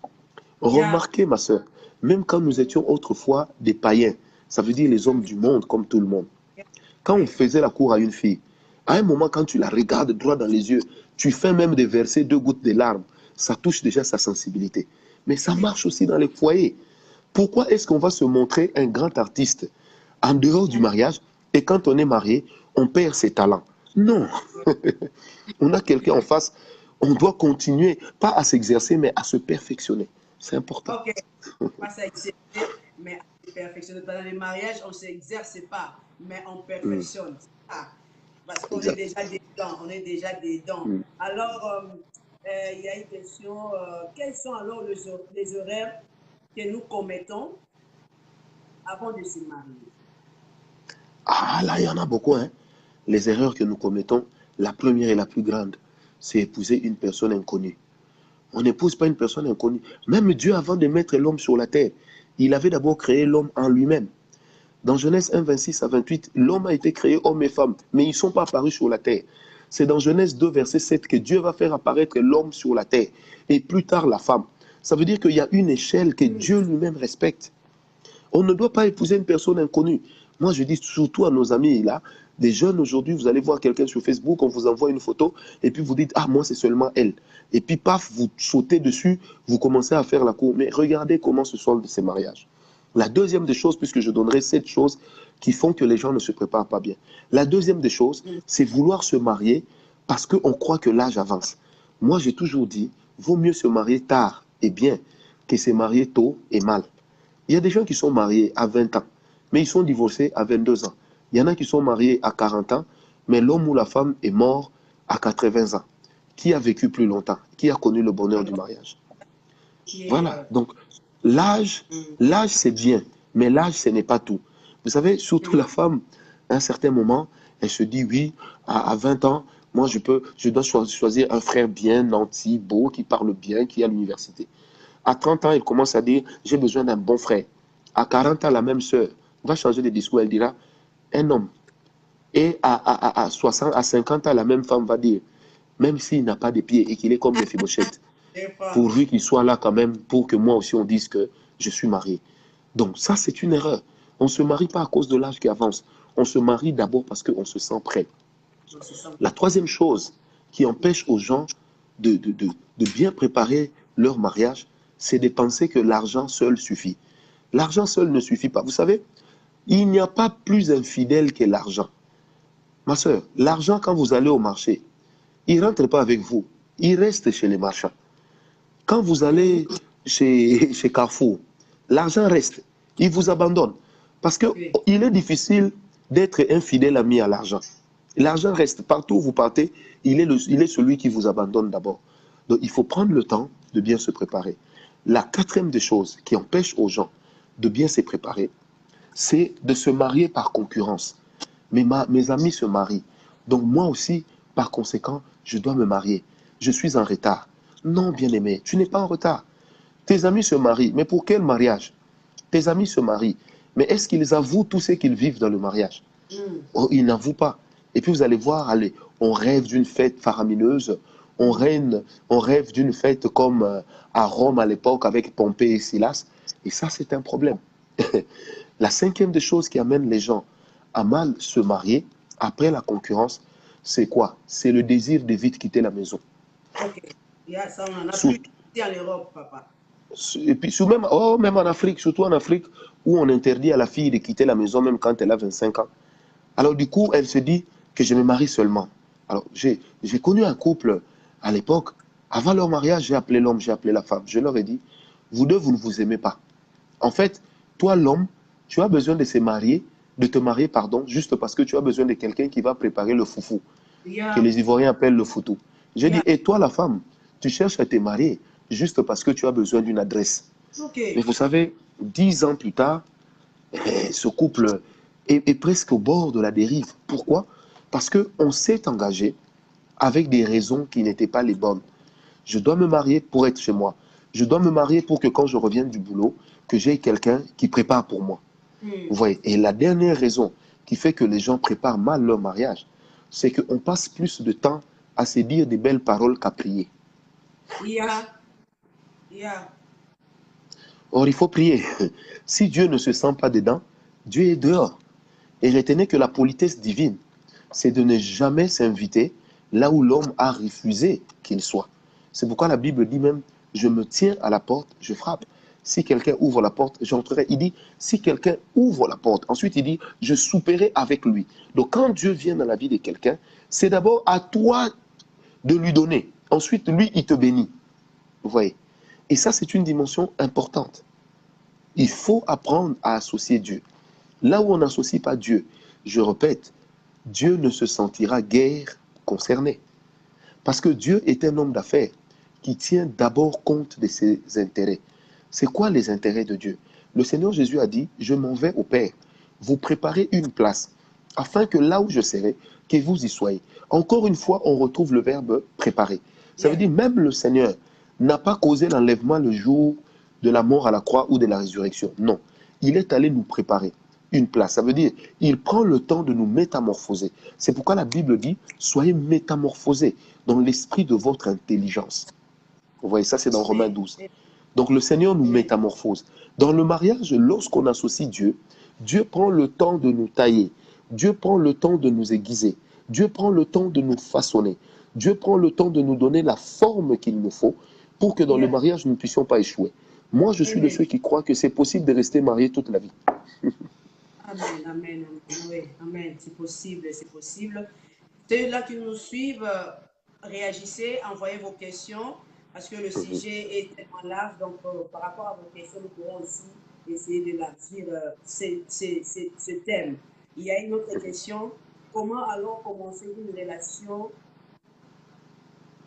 Remarquez, ma soeur, même quand nous étions autrefois des païens, ça veut dire les hommes du monde comme tout le monde, Yeah. quand on Oui. faisait la cour à une fille, à un moment, quand tu la regardes droit dans les yeux, tu fais même déverser 2 gouttes de larmes. Ça touche déjà sa sensibilité. Mais ça marche aussi dans les foyers. Pourquoi est-ce qu'on va se montrer un grand artiste en dehors du mariage et quand on est marié, on perd ses talents? Non. On a quelqu'un en face, on doit continuer, pas à s'exercer, mais à se perfectionner. C'est important. Ok. Pas s'exercer, mais perfectionner. Dans les mariages, on ne s'exerce pas, mais on Mm, perfectionne. Ah, parce qu'on est exact. déjà dedans. On est déjà dedans. Mm. Alors, il y a une question. Quels sont alors les horaires que nous commettons avant de se marier? Ah, là, il y en a beaucoup. Hein. Les erreurs que nous commettons, la première et la plus grande, c'est épouser une personne inconnue. On n'épouse pas une personne inconnue. Même Dieu, avant de mettre l'homme sur la terre, il avait d'abord créé l'homme en lui-même. Dans Genèse 1, 26 à 28, l'homme a été créé homme et femme, mais ils ne sont pas apparus sur la terre. C'est dans Genèse 2, verset 7 que Dieu va faire apparaître l'homme sur la terre et plus tard la femme. Ça veut dire qu'il y a une échelle que Dieu lui-même respecte. On ne doit pas épouser une personne inconnue. Moi, je dis surtout à nos amis là, des jeunes aujourd'hui, vous allez voir quelqu'un sur Facebook, on vous envoie une photo, et puis vous dites, ah, moi, c'est seulement elle. Et puis, paf, vous sautez dessus, vous commencez à faire la cour. Mais regardez comment se soldent ces mariages. La deuxième des choses, puisque je donnerai 7 choses qui font que les gens ne se préparent pas bien. La deuxième des choses, c'est vouloir se marier parce qu'on croit que l'âge avance. Moi, j'ai toujours dit, vaut mieux se marier tard et bien que se marier tôt et mal. Il y a des gens qui sont mariés à 20 ans, mais ils sont divorcés à 22 ans. Il y en a qui sont mariés à 40 ans, mais l'homme ou la femme est mort à 80 ans. Qui a vécu plus longtemps? Qui a connu le bonheur du mariage? Voilà, donc l'âge, c'est bien, mais l'âge, ce n'est pas tout. Vous savez, surtout la femme, à un certain moment, elle se dit, oui, à 20 ans, moi, je dois choisir un frère bien nanti, beau, qui parle bien, qui est à l'université. À 30 ans, elle commence à dire, j'ai besoin d'un bon frère. À 40 ans, la même sœur va changer de discours, elle dira, un homme. Et à 60, à 50 ans, la même femme va dire, même s'il n'a pas de pieds et qu'il est comme Mephibosheth, pourvu qu'il soit là quand même pour que moi aussi on dise que je suis marié. Donc ça, c'est une erreur. On ne se marie pas à cause de l'âge qui avance. On se marie d'abord parce qu'on se sent prêt. La troisième chose qui empêche aux gens de bien préparer leur mariage, c'est de penser que l'argent seul suffit. L'argent seul ne suffit pas. Vous savez, il n'y a pas plus infidèle que l'argent. Ma soeur, l'argent, quand vous allez au marché, il ne rentre pas avec vous. Il reste chez les marchands. Quand vous allez chez Carrefour, l'argent reste. Il vous abandonne. Parce qu'il est difficile d'être infidèle ami à l'argent. L'argent reste. Partout où vous partez, il est celui qui vous abandonne d'abord. Donc, il faut prendre le temps de bien se préparer. La quatrième des choses qui empêche aux gens de bien se préparer, c'est de se marier par concurrence. Mes amis se marient. Donc, moi aussi, par conséquent, je dois me marier. Je suis en retard. Non, bien-aimé, tu n'es pas en retard. Tes amis se marient. Mais pour quel mariage? Tes amis se marient. Mais est-ce qu'ils avouent tout ce qu'ils vivent dans le mariage? Oh, ils n'avouent pas. Et puis vous allez voir, allez, on rêve d'une fête faramineuse, on rêve d'une fête comme à Rome à l'époque avec Pompée et Silas. Et ça, c'est un problème. La cinquième des choses qui amène les gens à mal se marier après la concurrence, c'est quoi? C'est le désir de vite quitter la maison. Ok. Ça, on en a plus ici en Europe, papa. Et puis, même en Afrique, surtout en Afrique, où on interdit à la fille de quitter la maison même quand elle a 25 ans. Alors du coup, elle se dit que je me marie seulement. Alors j'ai connu un couple à l'époque. Avant leur mariage, j'ai appelé l'homme, j'ai appelé la femme. Je leur ai dit, vous deux, vous ne vous aimez pas. En fait, toi l'homme, tu as besoin de te marier, pardon, juste parce que tu as besoin de quelqu'un qui va préparer le foufou, que les Ivoiriens appellent le foutou. J'ai dit, et toi la femme, tu cherches à te marier juste parce que tu as besoin d'une adresse. Mais vous savez, 10 ans plus tard, ce couple est presque au bord de la dérive. Pourquoi? Parce qu'on s'est engagé avec des raisons qui n'étaient pas les bonnes. Je dois me marier pour être chez moi. Je dois me marier pour que quand je revienne du boulot, que j'ai quelqu'un qui prépare pour moi. Vous voyez? Et la dernière raison qui fait que les gens préparent mal leur mariage, c'est qu'on passe plus de temps à se dire des belles paroles qu'à prier. Or, il faut prier. Si Dieu ne se sent pas dedans, Dieu est dehors. Et retenez que la politesse divine, c'est de ne jamais s'inviter là où l'homme a refusé qu'il soit. C'est pourquoi la Bible dit même, je me tiens à la porte, je frappe. Si quelqu'un ouvre la porte, j'entrerai. Il dit, si quelqu'un ouvre la porte, ensuite il dit, je souperai avec lui. Donc quand Dieu vient dans la vie de quelqu'un, c'est d'abord à toi de lui donner. Ensuite, lui, il te bénit. Vous voyez? Et ça, c'est une dimension importante. Il faut apprendre à associer Dieu. Là où on n'associe pas Dieu, je répète, Dieu ne se sentira guère concerné. Parce que Dieu est un homme d'affaires qui tient d'abord compte de ses intérêts. C'est quoi les intérêts de Dieu? Le Seigneur Jésus a dit, je m'en vais au Père, vous préparez une place, afin que là où je serai, que vous y soyez. Encore une fois, on retrouve le verbe préparer. Ça veut dire même le Seigneur n'a pas causé l'enlèvement le jour de la mort à la croix ou de la résurrection. Non, il est allé nous préparer une place. Ça veut dire, il prend le temps de nous métamorphoser. C'est pourquoi la Bible dit, soyez métamorphosés dans l'esprit de votre intelligence. Vous voyez, ça c'est dans Romains 12. Donc le Seigneur nous métamorphose. Dans le mariage, lorsqu'on associe Dieu, Dieu prend le temps de nous tailler. Dieu prend le temps de nous aiguiser. Dieu prend le temps de nous façonner. Dieu prend le temps de nous donner la forme qu'il nous faut pour que dans le mariage, nous ne puissions pas échouer. Moi, je suis de ceux qui croient que c'est possible de rester marié toute la vie. Amen, amen, oui, amen. C'est possible, c'est possible. Ceux-là qui nous suivent, réagissez, envoyez vos questions, parce que le sujet est tellement large. Donc, par rapport à vos questions, nous pourrons aussi essayer d'élargir ce thème. Il y a une autre question. Comment allons commencer une relation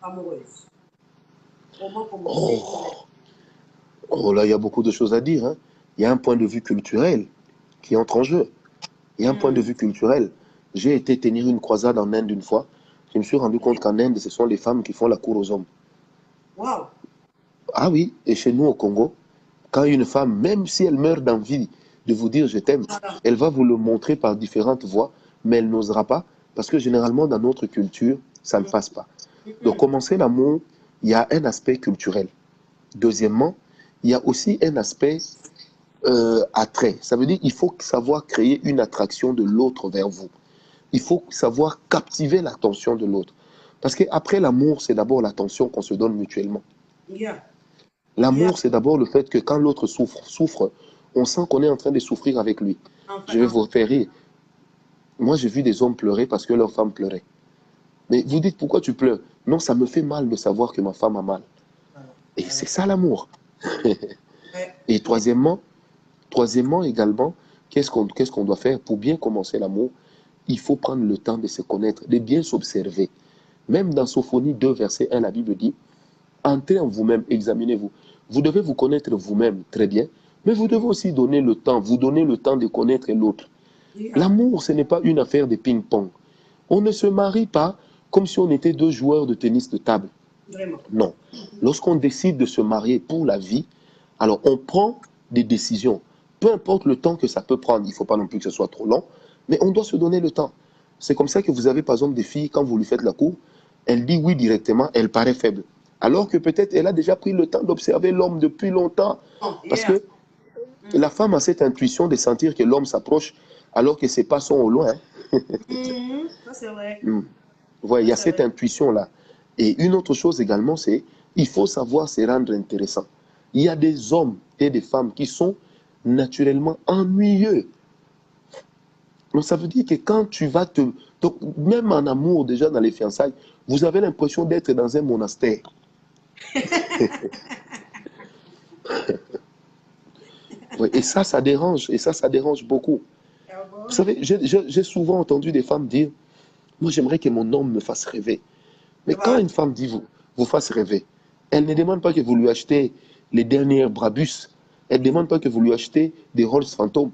amoureuse? Comment commencer Oh là, il y a beaucoup de choses à dire. Hein. Il y a un point de vue culturel qui entre en jeu. Il y a un point de vue culturel. J'ai été tenir une croisade en Inde une fois. Je me suis rendu compte qu'en Inde, ce sont les femmes qui font la cour aux hommes. Wow. Ah oui, et chez nous au Congo, quand une femme, même si elle meurt d'envie de vous dire je t'aime, elle va vous le montrer par différentes voies, mais elle n'osera pas, parce que généralement dans notre culture, ça ne passe pas. Donc commencer l'amour, il y a un aspect culturel. Deuxièmement, il y a aussi un aspect attrait. Ça veut dire qu'il faut savoir créer une attraction de l'autre vers vous. Il faut savoir captiver l'attention de l'autre. Parce qu'après l'amour, c'est d'abord l'attention qu'on se donne mutuellement. L'amour, c'est d'abord le fait que quand l'autre souffre, on sent qu'on est en train de souffrir avec lui. Je vais vous faire rire. Moi, j'ai vu des hommes pleurer parce que leur femme pleurait. Mais vous dites, pourquoi tu pleures? Non, ça me fait mal de savoir que ma femme a mal. Et c'est ça l'amour. Et troisièmement également, qu'est-ce qu'on doit faire pour bien commencer l'amour? Il faut prendre le temps de se connaître, de bien s'observer. Même dans Sophonie 2, verset 1, la Bible dit, entrez en vous-même, examinez-vous. Vous devez vous connaître vous-même très bien, mais vous devez aussi vous donner le temps de connaître l'autre. L'amour, ce n'est pas une affaire de ping-pong. On ne se marie pas comme si on était deux joueurs de tennis de table. Vraiment. Non. Lorsqu'on décide de se marier pour la vie, alors on prend des décisions. Peu importe le temps que ça peut prendre, il ne faut pas non plus que ce soit trop long, mais on doit se donner le temps. C'est comme ça que vous avez par exemple des filles, quand vous lui faites la cour, elle dit oui directement, elle paraît faible. Alors que peut-être elle a déjà pris le temps d'observer l'homme depuis longtemps. Parce que la femme a cette intuition de sentir que l'homme s'approche alors que ses pas sont au loin. Ça c'est vrai. Ouais, il y a cette intuition-là. Et une autre chose également, c'est il faut savoir se rendre intéressant. Il y a des hommes et des femmes qui sont naturellement ennuyeux. Donc ça veut dire que quand tu vas te... Donc même en amour, déjà dans les fiançailles, vous avez l'impression d'être dans un monastère. Ouais, et ça dérange. Et ça dérange beaucoup. Vous savez, j'ai souvent entendu des femmes dire, moi j'aimerais que mon homme me fasse rêver. Mais quand une femme dit vous fasse rêver, elle ne demande pas que vous lui achetez les dernières Brabus. Elle ne demande pas que vous lui achetez des Rolls Phantom.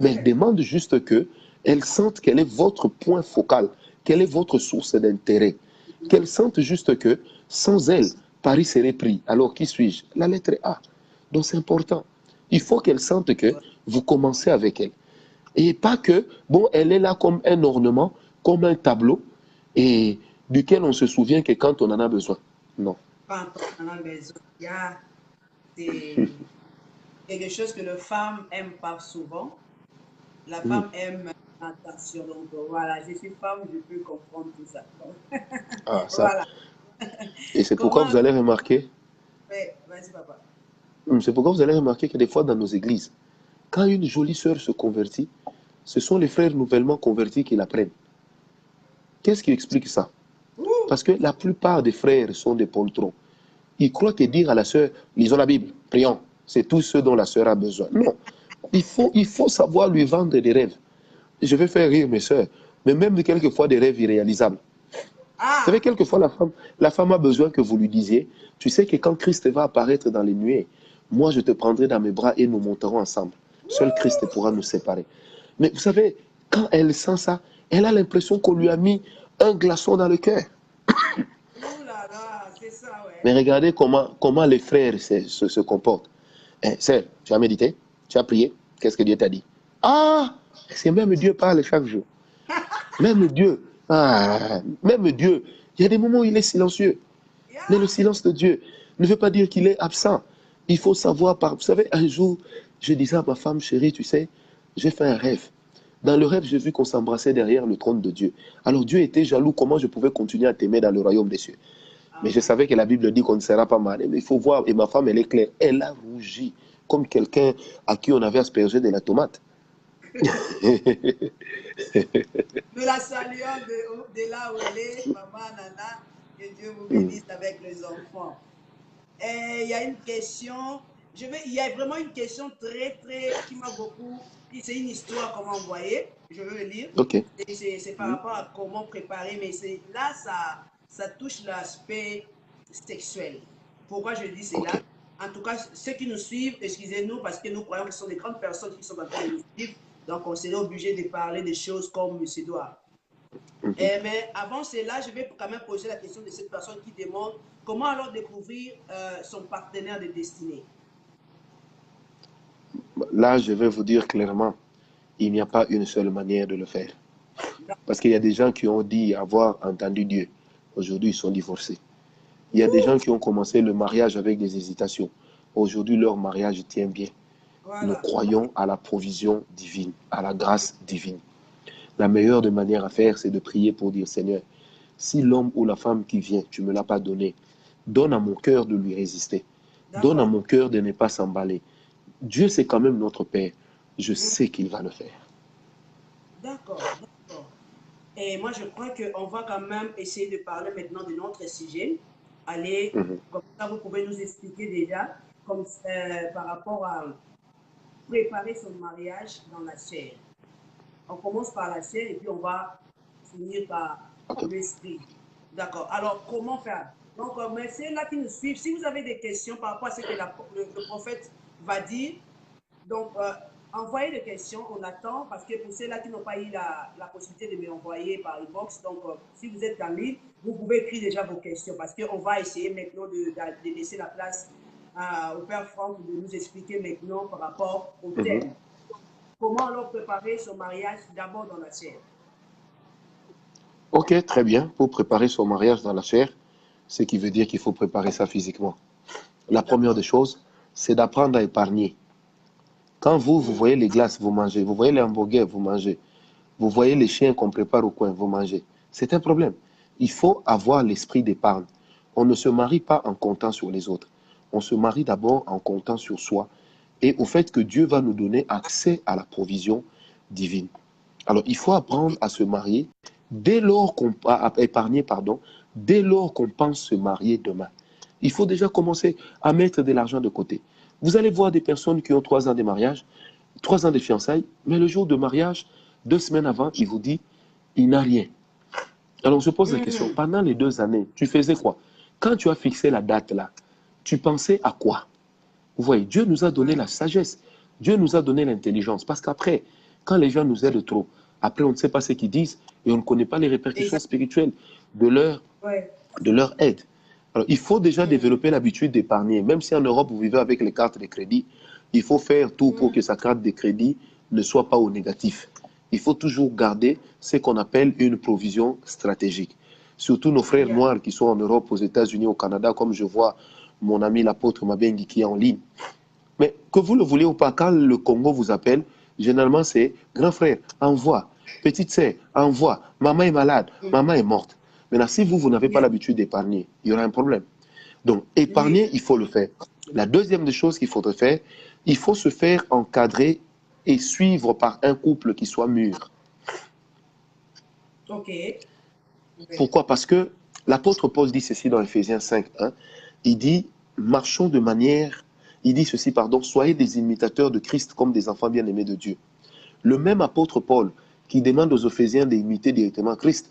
Mais elle demande juste qu'elle sente quel est votre point focal, quelle est votre source d'intérêt. Qu'elle sente juste que sans elle, Paris serait pris. Alors qui suis-je? La lettre A. Donc c'est important. Il faut qu'elle sente que vous commencez avec elle. Et pas que, bon, elle est là comme un ornement, comme un tableau, et duquel on se souvient que quand on en a besoin. Non. Quand on en a besoin, il y a quelque chose que les femmes n'aiment pas souvent. La femme aime l'attention. Donc voilà, je suis femme, je peux comprendre tout ça. Ah, ça. Voilà. Et c'est pourquoi vous allez remarquer. Oui, vas-y papa. C'est pourquoi vous allez remarquer que des fois dans nos églises, quand une jolie sœur se convertit, ce sont les frères nouvellement convertis qui la prennent. Qu'est-ce qui explique ça? Parce que la plupart des frères sont des poltrons. Ils croient que dire à la sœur, lisons la Bible, prions, c'est tout ce dont la sœur a besoin. Non, il faut savoir lui vendre des rêves. Je vais faire rire mes sœurs, mais même quelquefois des rêves irréalisables. Vous savez, quelquefois la femme a besoin que vous lui disiez, tu sais que quand Christ va apparaître dans les nuées, moi je te prendrai dans mes bras et nous monterons ensemble. Seul Christ pourra nous séparer. Mais vous savez, quand elle sent ça, elle a l'impression qu'on lui a mis un glaçon dans le cœur. Ouh là là, c'est ça, ouais. Mais regardez comment les frères se comportent. Sœur, tu as médité? Tu as prié? Qu'est-ce que Dieu t'a dit? Ah, c'est même Dieu parle chaque jour. Même Dieu. Ah, même Dieu. Il y a des moments où il est silencieux. Mais le silence de Dieu ne veut pas dire qu'il est absent. Il faut savoir Vous savez, un jour, je disais à ma femme, chérie, tu sais, j'ai fait un rêve. Dans le rêve, j'ai vu qu'on s'embrassait derrière le trône de Dieu. Alors Dieu était jaloux. Comment je pouvais continuer à t'aimer dans le royaume des cieux? Mais je savais que la Bible dit qu'on ne sera pas marié. Mais il faut voir, et ma femme, elle est claire. Elle a rougi, comme quelqu'un à qui on avait aspergé de la tomate. Nous la saluons de là où elle est, maman Nana, que Dieu vous bénisse avec les enfants. Et il y a une question, il y a vraiment une question très, qui m'a beaucoup, c'est une histoire qu'on m'a envoyée, je veux le lire. Ok. C'est par rapport à comment préparer, mais là, ça touche l'aspect sexuel. Pourquoi je dis cela? Okay. En tout cas, ceux qui nous suivent, excusez-nous, parce que nous croyons que ce sont des grandes personnes qui sont en train de nous suivre, donc on serait obligé de parler des choses comme M. Doigt. Mais avant cela, je vais quand même poser la question de cette personne qui demande comment alors découvrir son partenaire de destinée. Là, je vais vous dire clairement, il n'y a pas une seule manière de le faire. Parce qu'il y a des gens qui ont dit avoir entendu Dieu. Aujourd'hui, ils sont divorcés. Il y a des gens qui ont commencé le mariage avec des hésitations. Aujourd'hui, leur mariage tient bien. Voilà. Nous croyons à la provision divine, à la grâce divine. La meilleure des manières à faire, c'est de prier pour dire, Seigneur, si l'homme ou la femme qui vient, tu ne me l'as pas donné, donne à mon cœur de lui résister. Donne à mon cœur de ne pas s'emballer. Dieu, c'est quand même notre Père. Je sais qu'il va le faire. D'accord, d'accord. Et moi, je crois qu'on va quand même essayer de parler maintenant de notre sujet. Allez, comme ça, vous pouvez nous expliquer déjà comme, par rapport à préparer son mariage dans la chair. On commence par la chair et puis on va finir par l'esprit. D'accord. Alors, comment faire? Donc, merci là qui nous suivent. Si vous avez des questions par rapport à ce que le prophète va dire, donc, envoyez des questions, on attend, parce que pour ceux-là qui n'ont pas eu la possibilité de me envoyer par inbox, donc si vous êtes en ligne, vous pouvez écrire déjà vos questions, parce qu'on va essayer maintenant de laisser la place au Père Franck de nous expliquer maintenant par rapport au thème. Comment alors préparer son mariage d'abord dans la chair? Ok, très bien. Pour préparer son mariage dans la chair, ce qui veut dire qu'il faut préparer ça physiquement. La première des choses, c'est d'apprendre à épargner. Quand vous voyez les glaces, vous mangez. Vous voyez les hamburgers, vous mangez. Vous voyez les chiens qu'on prépare au coin, vous mangez. C'est un problème. Il faut avoir l'esprit d'épargne. On ne se marie pas en comptant sur les autres. On se marie d'abord en comptant sur soi et au fait que Dieu va nous donner accès à la provision divine. Alors, il faut apprendre à se marier dès lors qu'on épargner, dès lors qu'on pense se marier demain. Il faut déjà commencer à mettre de l'argent de côté. Vous allez voir des personnes qui ont 3 ans de mariage, 3 ans de fiançailles, mais le jour de mariage, 2 semaines avant, il vous dit, il n'a rien. Alors, je pose la question, pendant les 2 années, tu faisais quoi? Quand tu as fixé la date là, tu pensais à quoi? Vous voyez, Dieu nous a donné la sagesse, Dieu nous a donné l'intelligence, parce qu'après, quand les gens nous aident trop, après on ne sait pas ce qu'ils disent et on ne connaît pas les répercussions spirituelles de leur aide. Alors, il faut déjà développer l'habitude d'épargner. Même si en Europe, vous vivez avec les cartes de crédit, il faut faire tout pour que sa carte de crédit ne soit pas au négatif. Il faut toujours garder ce qu'on appelle une provision stratégique. Surtout nos frères noirs qui sont en Europe, aux États-Unis, au Canada, comme je vois mon ami l'apôtre Mabengi qui est en ligne. Mais que vous le voulez ou pas, quand le Congo vous appelle, généralement c'est grand frère, envoie, petite sœur, envoie, maman est malade, maman est morte. Maintenant, si vous n'avez pas l'habitude d'épargner, il y aura un problème. Donc, épargner, il faut le faire. La deuxième des choses qu'il faudrait faire, il faut se faire encadrer et suivre par un couple qui soit mûr. Ok. Pourquoi? Parce que l'apôtre Paul dit ceci dans Ephésiens 5:1. Il dit, marchons de manière, il dit ceci, soyez des imitateurs de Christ comme des enfants bien-aimés de Dieu. Le même apôtre Paul qui demande aux Éphésiens d'imiter directement Christ,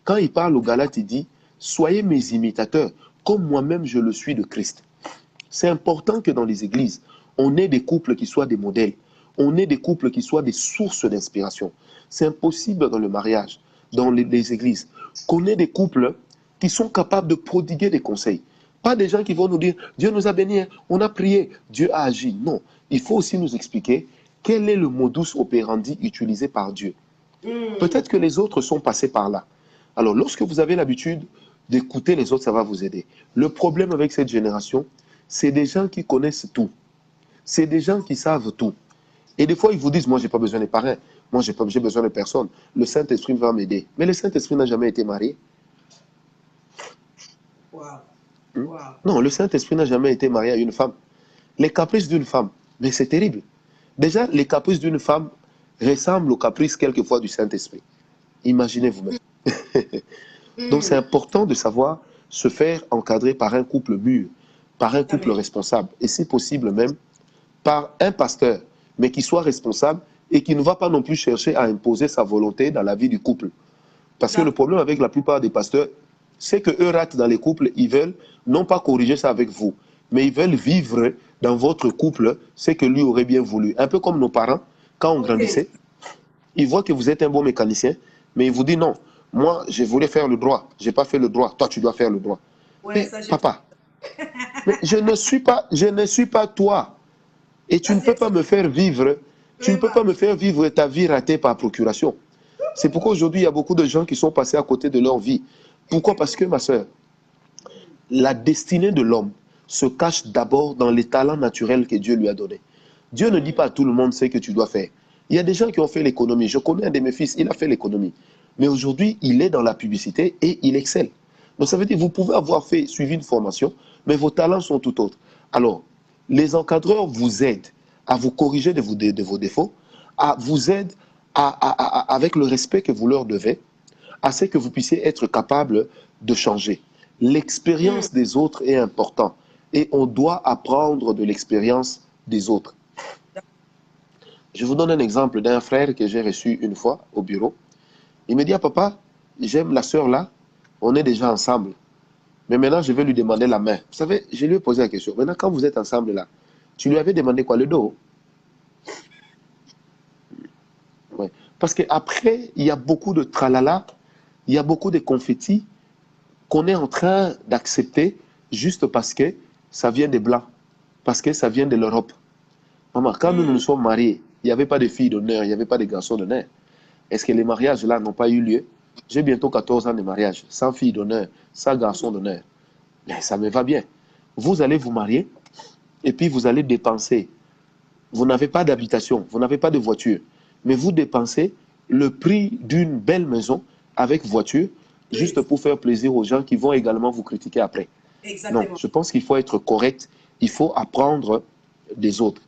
quand il parle aux Galates, il dit, soyez mes imitateurs comme moi-même je le suis de Christ. C'est important que dans les églises, on ait des couples qui soient des modèles. On ait des couples qui soient des sources d'inspiration. C'est impossible dans le mariage, dans les églises, qu'on ait des couples qui sont capables de prodiguer des conseils. Pas des gens qui vont nous dire, Dieu nous a bénis, on a prié, Dieu a agi. Non, il faut aussi nous expliquer quel est le modus operandi utilisé par Dieu. Peut-être que les autres sont passés par là. Alors, lorsque vous avez l'habitude d'écouter les autres, ça va vous aider. Le problème avec cette génération, c'est des gens qui connaissent tout. C'est des gens qui savent tout. Et des fois, ils vous disent, moi, je n'ai pas besoin des parrains. Moi, j'ai besoin de personne. Le Saint-Esprit va m'aider. Mais le Saint-Esprit n'a jamais été marié. Wow. Wow. Non, le Saint-Esprit n'a jamais été marié à une femme. Les caprices d'une femme, mais c'est terrible. Déjà, les caprices d'une femme ressemblent aux caprices quelquefois du Saint-Esprit. Imaginez vous-même. Donc, c'est important de savoir se faire encadrer par un couple mûr, par un couple responsable, et si possible même, par un pasteur, mais qui soit responsable et qui ne va pas non plus chercher à imposer sa volonté dans la vie du couple. Parce que le problème avec la plupart des pasteurs, c'est qu'eux ratent dans les couples, ils veulent non pas corriger ça avec vous, mais ils veulent vivre dans votre couple ce que lui aurait bien voulu. Un peu comme nos parents, quand on grandissait, ils voient que vous êtes un bon mécanicien, mais ils vous disent non, moi je voulais faire le droit, je n'ai pas fait le droit, toi tu dois faire le droit. Ouais, mais, papa, mais je ne suis pas toi. Et tu ne peux pas me faire vivre, tu ne peux pas me faire vivre ta vie ratée par procuration. C'est pourquoi aujourd'hui, il y a beaucoup de gens qui sont passés à côté de leur vie. Pourquoi? Parce que, ma soeur, la destinée de l'homme se cache d'abord dans les talents naturels que Dieu lui a donnés. Dieu ne dit pas à tout le monde ce que tu dois faire. Il y a des gens qui ont fait l'économie. Je connais un de mes fils, il a fait l'économie. Mais aujourd'hui, il est dans la publicité et il excelle. Donc ça veut dire que vous pouvez avoir suivi une formation, mais vos talents sont tout autres. Alors, les encadreurs vous aident à vous corriger de vos défauts, vous aident avec le respect que vous leur devez, à ce que vous puissiez être capable de changer. L'expérience des autres est importante et on doit apprendre de l'expérience des autres. Je vous donne un exemple d'un frère que j'ai reçu une fois au bureau. Il me dit, ah, papa, j'aime la sœur là, on est déjà ensemble. Mais maintenant, je vais lui demander la main. Vous savez, je lui ai posé la question. Maintenant, quand vous êtes ensemble là, tu lui avais demandé quoi, le dos? Ouais. Parce qu'après, il y a beaucoup de tralala, il y a beaucoup de confettis qu'on est en train d'accepter juste parce que ça vient des Blancs, parce que ça vient de l'Europe. Maman, quand nous nous sommes mariés, il n'y avait pas de filles d'honneur, il n'y avait pas de garçons d'honneur. Est-ce que les mariages là n'ont pas eu lieu? J'ai bientôt 14 ans de mariage, sans filles d'honneur, sans garçons d'honneur. Mais ça me va bien. Vous allez vous marier et puis vous allez dépenser. Vous n'avez pas d'habitation, vous n'avez pas de voiture, mais vous dépensez le prix d'une belle maison avec voiture, juste pour faire plaisir aux gens qui vont également vous critiquer après. Exactement. Non, je pense qu'il faut être correct, il faut apprendre des autres.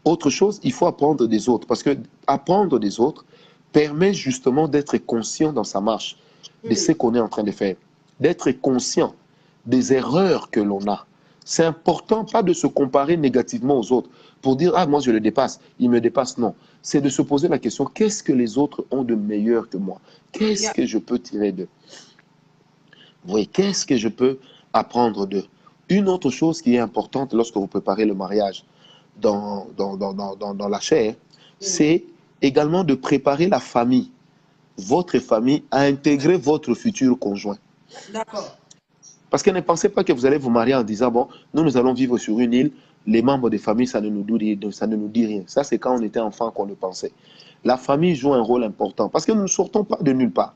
Autre chose, il faut apprendre des autres, parce que apprendre des autres permet justement d'être conscient dans sa marche de ce qu'on est en train de faire, d'être conscient des erreurs que l'on a. C'est important, pas de se comparer négativement aux autres pour dire « Ah, moi je le dépasse, il me dépasse ». Non, c'est de se poser la question « Qu'est-ce que les autres ont de meilleur que moi? Qu'est-ce que je peux tirer d'eux? Oui, qu'est-ce que je peux apprendre d'eux ?» Une autre chose qui est importante lorsque vous préparez le mariage dans la chair, c'est également de préparer la famille, votre famille, à intégrer votre futur conjoint. D'accord. Parce que ne pensez pas que vous allez vous marier en disant, bon, nous allons vivre sur une île, les membres des familles, ça ne nous dit rien. Ça, c'est quand on était enfant qu'on le pensait. La famille joue un rôle important, parce que nous ne sortons pas de nulle part.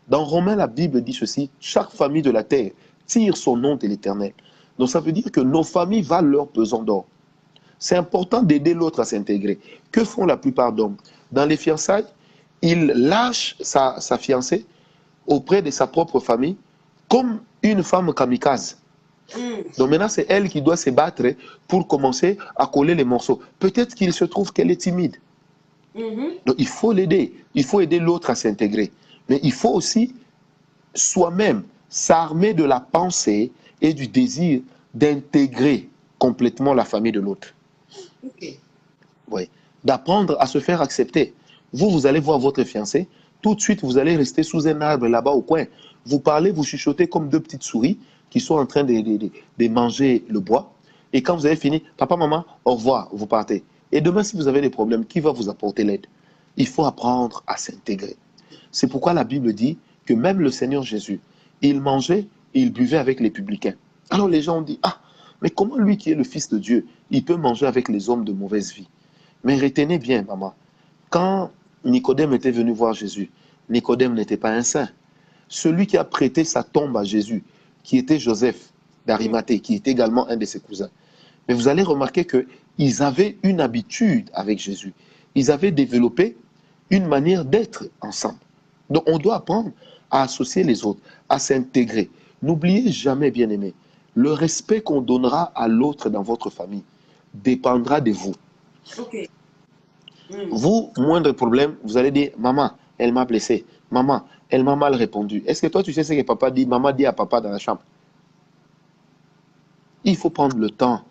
Dans Romains, la Bible dit ceci, chaque famille de la terre tire son nom de l'Éternel. Donc ça veut dire que nos familles valent leur pesant d'or. C'est important d'aider l'autre à s'intégrer. Que font la plupart d'hommes? Dans les fiançailles, ils lâchent sa fiancée auprès de sa propre famille comme une femme kamikaze. Donc maintenant, c'est elle qui doit se battre pour commencer à coller les morceaux. Peut-être qu'il se trouve qu'elle est timide. Donc il faut l'aider. Il faut aider l'autre à s'intégrer. Mais il faut aussi soi-même s'armer de la pensée et du désir d'intégrer complètement la famille de l'autre. Oui. D'apprendre à se faire accepter. Vous allez voir votre fiancé, tout de suite, vous allez rester sous un arbre là-bas au coin. Vous parlez, vous chuchotez comme deux petites souris qui sont en train de manger le bois. Et quand vous avez fini, papa, maman, au revoir, vous partez. Et demain, si vous avez des problèmes, qui va vous apporter l'aide? Il faut apprendre à s'intégrer. C'est pourquoi la Bible dit que même le Seigneur Jésus, il mangeait et il buvait avec les publicains. Alors les gens ont dit, ah, mais comment lui qui est le Fils de Dieu, il peut manger avec les hommes de mauvaise vie? Mais retenez bien, maman, quand Nicodème était venu voir Jésus, Nicodème n'était pas un saint. Celui qui a prêté sa tombe à Jésus, qui était Joseph d'Arimathée, qui était également un de ses cousins. Mais vous allez remarquer qu'ils avaient une habitude avec Jésus. Ils avaient développé une manière d'être ensemble. Donc on doit apprendre à associer les autres, à s'intégrer. N'oubliez jamais, bien-aimés, le respect qu'on donnera à l'autre dans votre famille dépendra de vous. Ok. Vous, moindre problème, vous allez dire, maman, elle m'a blessé. Maman, elle m'a mal répondu. Est-ce que toi, tu sais ce que papa dit? Maman dit à papa dans la chambre. Il faut prendre le temps.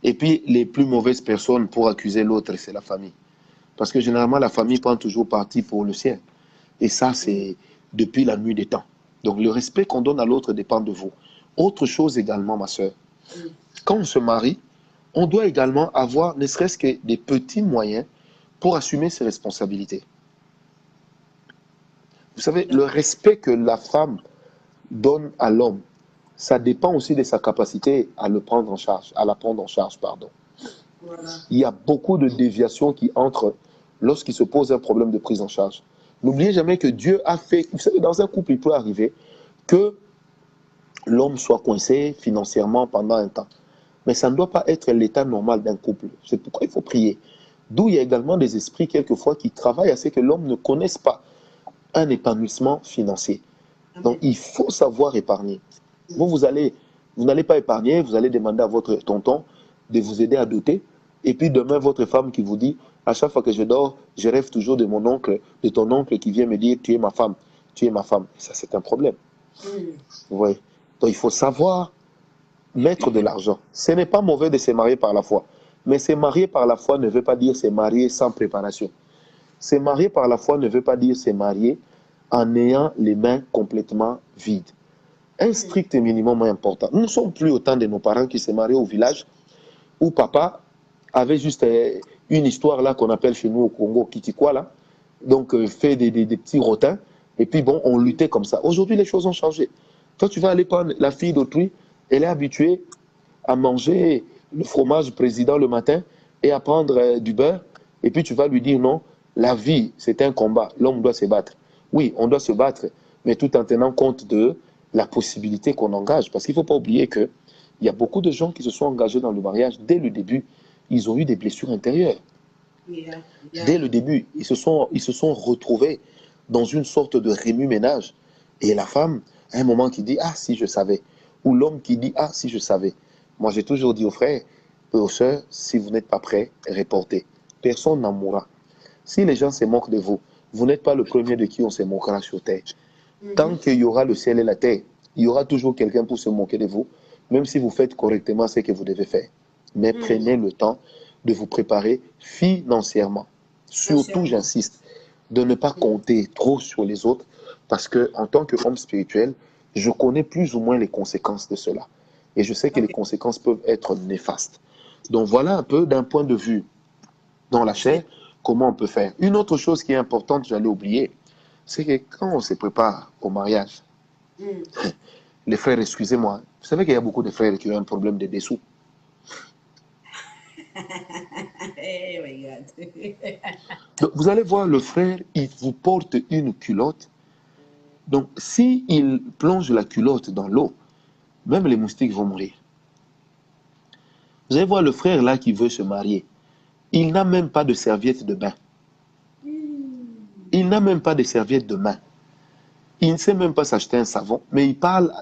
Et puis, les plus mauvaises personnes pour accuser l'autre, c'est la famille. Parce que généralement, la famille prend toujours parti pour le ciel. Et ça, c'est depuis la nuit des temps. Donc, le respect qu'on donne à l'autre dépend de vous. Autre chose également, ma soeur, quand on se marie, on doit également avoir ne serait-ce que des petits moyens pour assumer ses responsabilités. Vous savez, le respect que la femme donne à l'homme, ça dépend aussi de sa capacité à le prendre en charge, à la prendre en charge, pardon. Voilà. Il y a beaucoup de déviations qui entrent lorsqu'il se pose un problème de prise en charge. N'oubliez jamais que Dieu a fait, vous savez, dans un couple, il peut arriver que l'homme soit coincé financièrement pendant un temps. Mais ça ne doit pas être l'état normal d'un couple. C'est pourquoi il faut prier. D'où il y a également des esprits, quelquefois, qui travaillent à ce que l'homme ne connaisse pas un épanouissement financier. Donc, il faut savoir épargner. Vous n'allez pas épargner, vous allez demander à votre tonton de vous aider à doter. Et puis demain, votre femme qui vous dit, à chaque fois que je dors, je rêve toujours de mon oncle, de ton oncle qui vient me dire, tu es ma femme, tu es ma femme. Ça, c'est un problème. Vous voyez? Donc, il faut savoir mettre de l'argent. Ce n'est pas mauvais de se marier par la foi. Mais se marier par la foi ne veut pas dire se marier sans préparation. Se marier par la foi ne veut pas dire se marier en ayant les mains complètement vides. Un strict minimum est important. Nous ne sommes plus au temps de nos parents qui se mariaient au village où papa avait juste une histoire là qu'on appelle chez nous au Congo Kitikwa là. Donc fait des petits rotins et puis bon, on luttait comme ça. Aujourd'hui, les choses ont changé. Toi, tu vas aller prendre la fille d'autrui, elle est habituée à manger le fromage président le matin et à prendre du beurre et puis tu vas lui dire non, la vie, c'est un combat, l'homme doit se battre. Oui, on doit se battre, mais tout en tenant compte de la possibilité qu'on engage. Parce qu'il ne faut pas oublier qu'il y a beaucoup de gens qui se sont engagés dans le mariage dès le début. Ils ont eu des blessures intérieures. Dès le début, ils se sont retrouvés dans une sorte de remue-ménage. Et la femme, à un moment, qui dit « Ah, si je savais ». Ou l'homme qui dit « Ah, si je savais ». Moi, j'ai toujours dit aux frères et aux sœurs, si vous n'êtes pas prêts, reportez. Personne n'en mourra. Si les gens se moquent de vous, vous n'êtes pas le premier de qui on se moquera sur terre. Tant qu'il y aura le ciel et la terre, il y aura toujours quelqu'un pour se moquer de vous, même si vous faites correctement ce que vous devez faire. Mais prenez le temps de vous préparer financièrement. Surtout, j'insiste, de ne pas compter trop sur les autres, parce que en tant qu'homme spirituel, je connais plus ou moins les conséquences de cela. Et je sais que les conséquences peuvent être néfastes. Donc voilà un peu d'un point de vue dans la chair, comment on peut faire. Une autre chose qui est importante, j'allais oublier, c'est que quand on se prépare au mariage, les frères, excusez-moi, vous savez qu'il y a beaucoup de frères qui ont un problème de dessous. Donc, vous allez voir le frère, il vous porte une culotte. Donc, s'il plonge la culotte dans l'eau, même les moustiques vont mourir. Vous allez voir le frère là qui veut se marier. Il n'a même pas de serviette de bain. Il n'a même pas de serviette de main. Il ne sait même pas s'acheter un savon, mais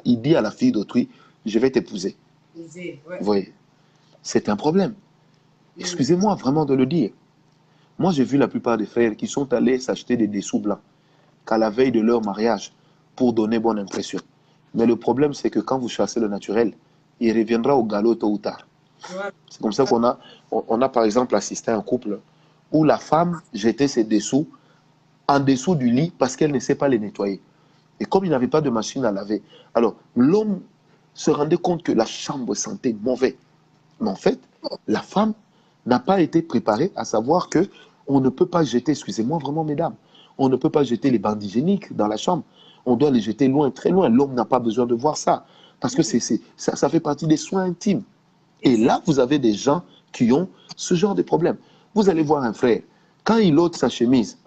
il dit à la fille d'autrui, je vais t'épouser. Ouais. Vous voyez, c'est un problème. Excusez-moi vraiment de le dire. Moi, j'ai vu la plupart des frères qui sont allés s'acheter des dessous blancs qu'à la veille de leur mariage pour donner bonne impression. Mais le problème, c'est que quand vous chassez le naturel, il reviendra au galop tôt ou tard. C'est comme ça qu'on a par exemple assisté à un couple où la femme jetait ses dessous en dessous du lit parce qu'elle ne sait pas les nettoyer. Et comme il n'avait pas de machine à laver, alors l'homme se rendait compte que la chambre sentait mauvais. Mais en fait, la femme n'a pas été préparée à savoir que on ne peut pas jeter, excusez-moi vraiment mesdames, on ne peut pas jeter les bandes hygiéniques dans la chambre. On doit les jeter loin, très loin. L'homme n'a pas besoin de voir ça. Parce que ça fait partie des soins intimes. Et là, vous avez des gens qui ont ce genre de problème. Vous allez voir un frère, quand il ôte sa chemise,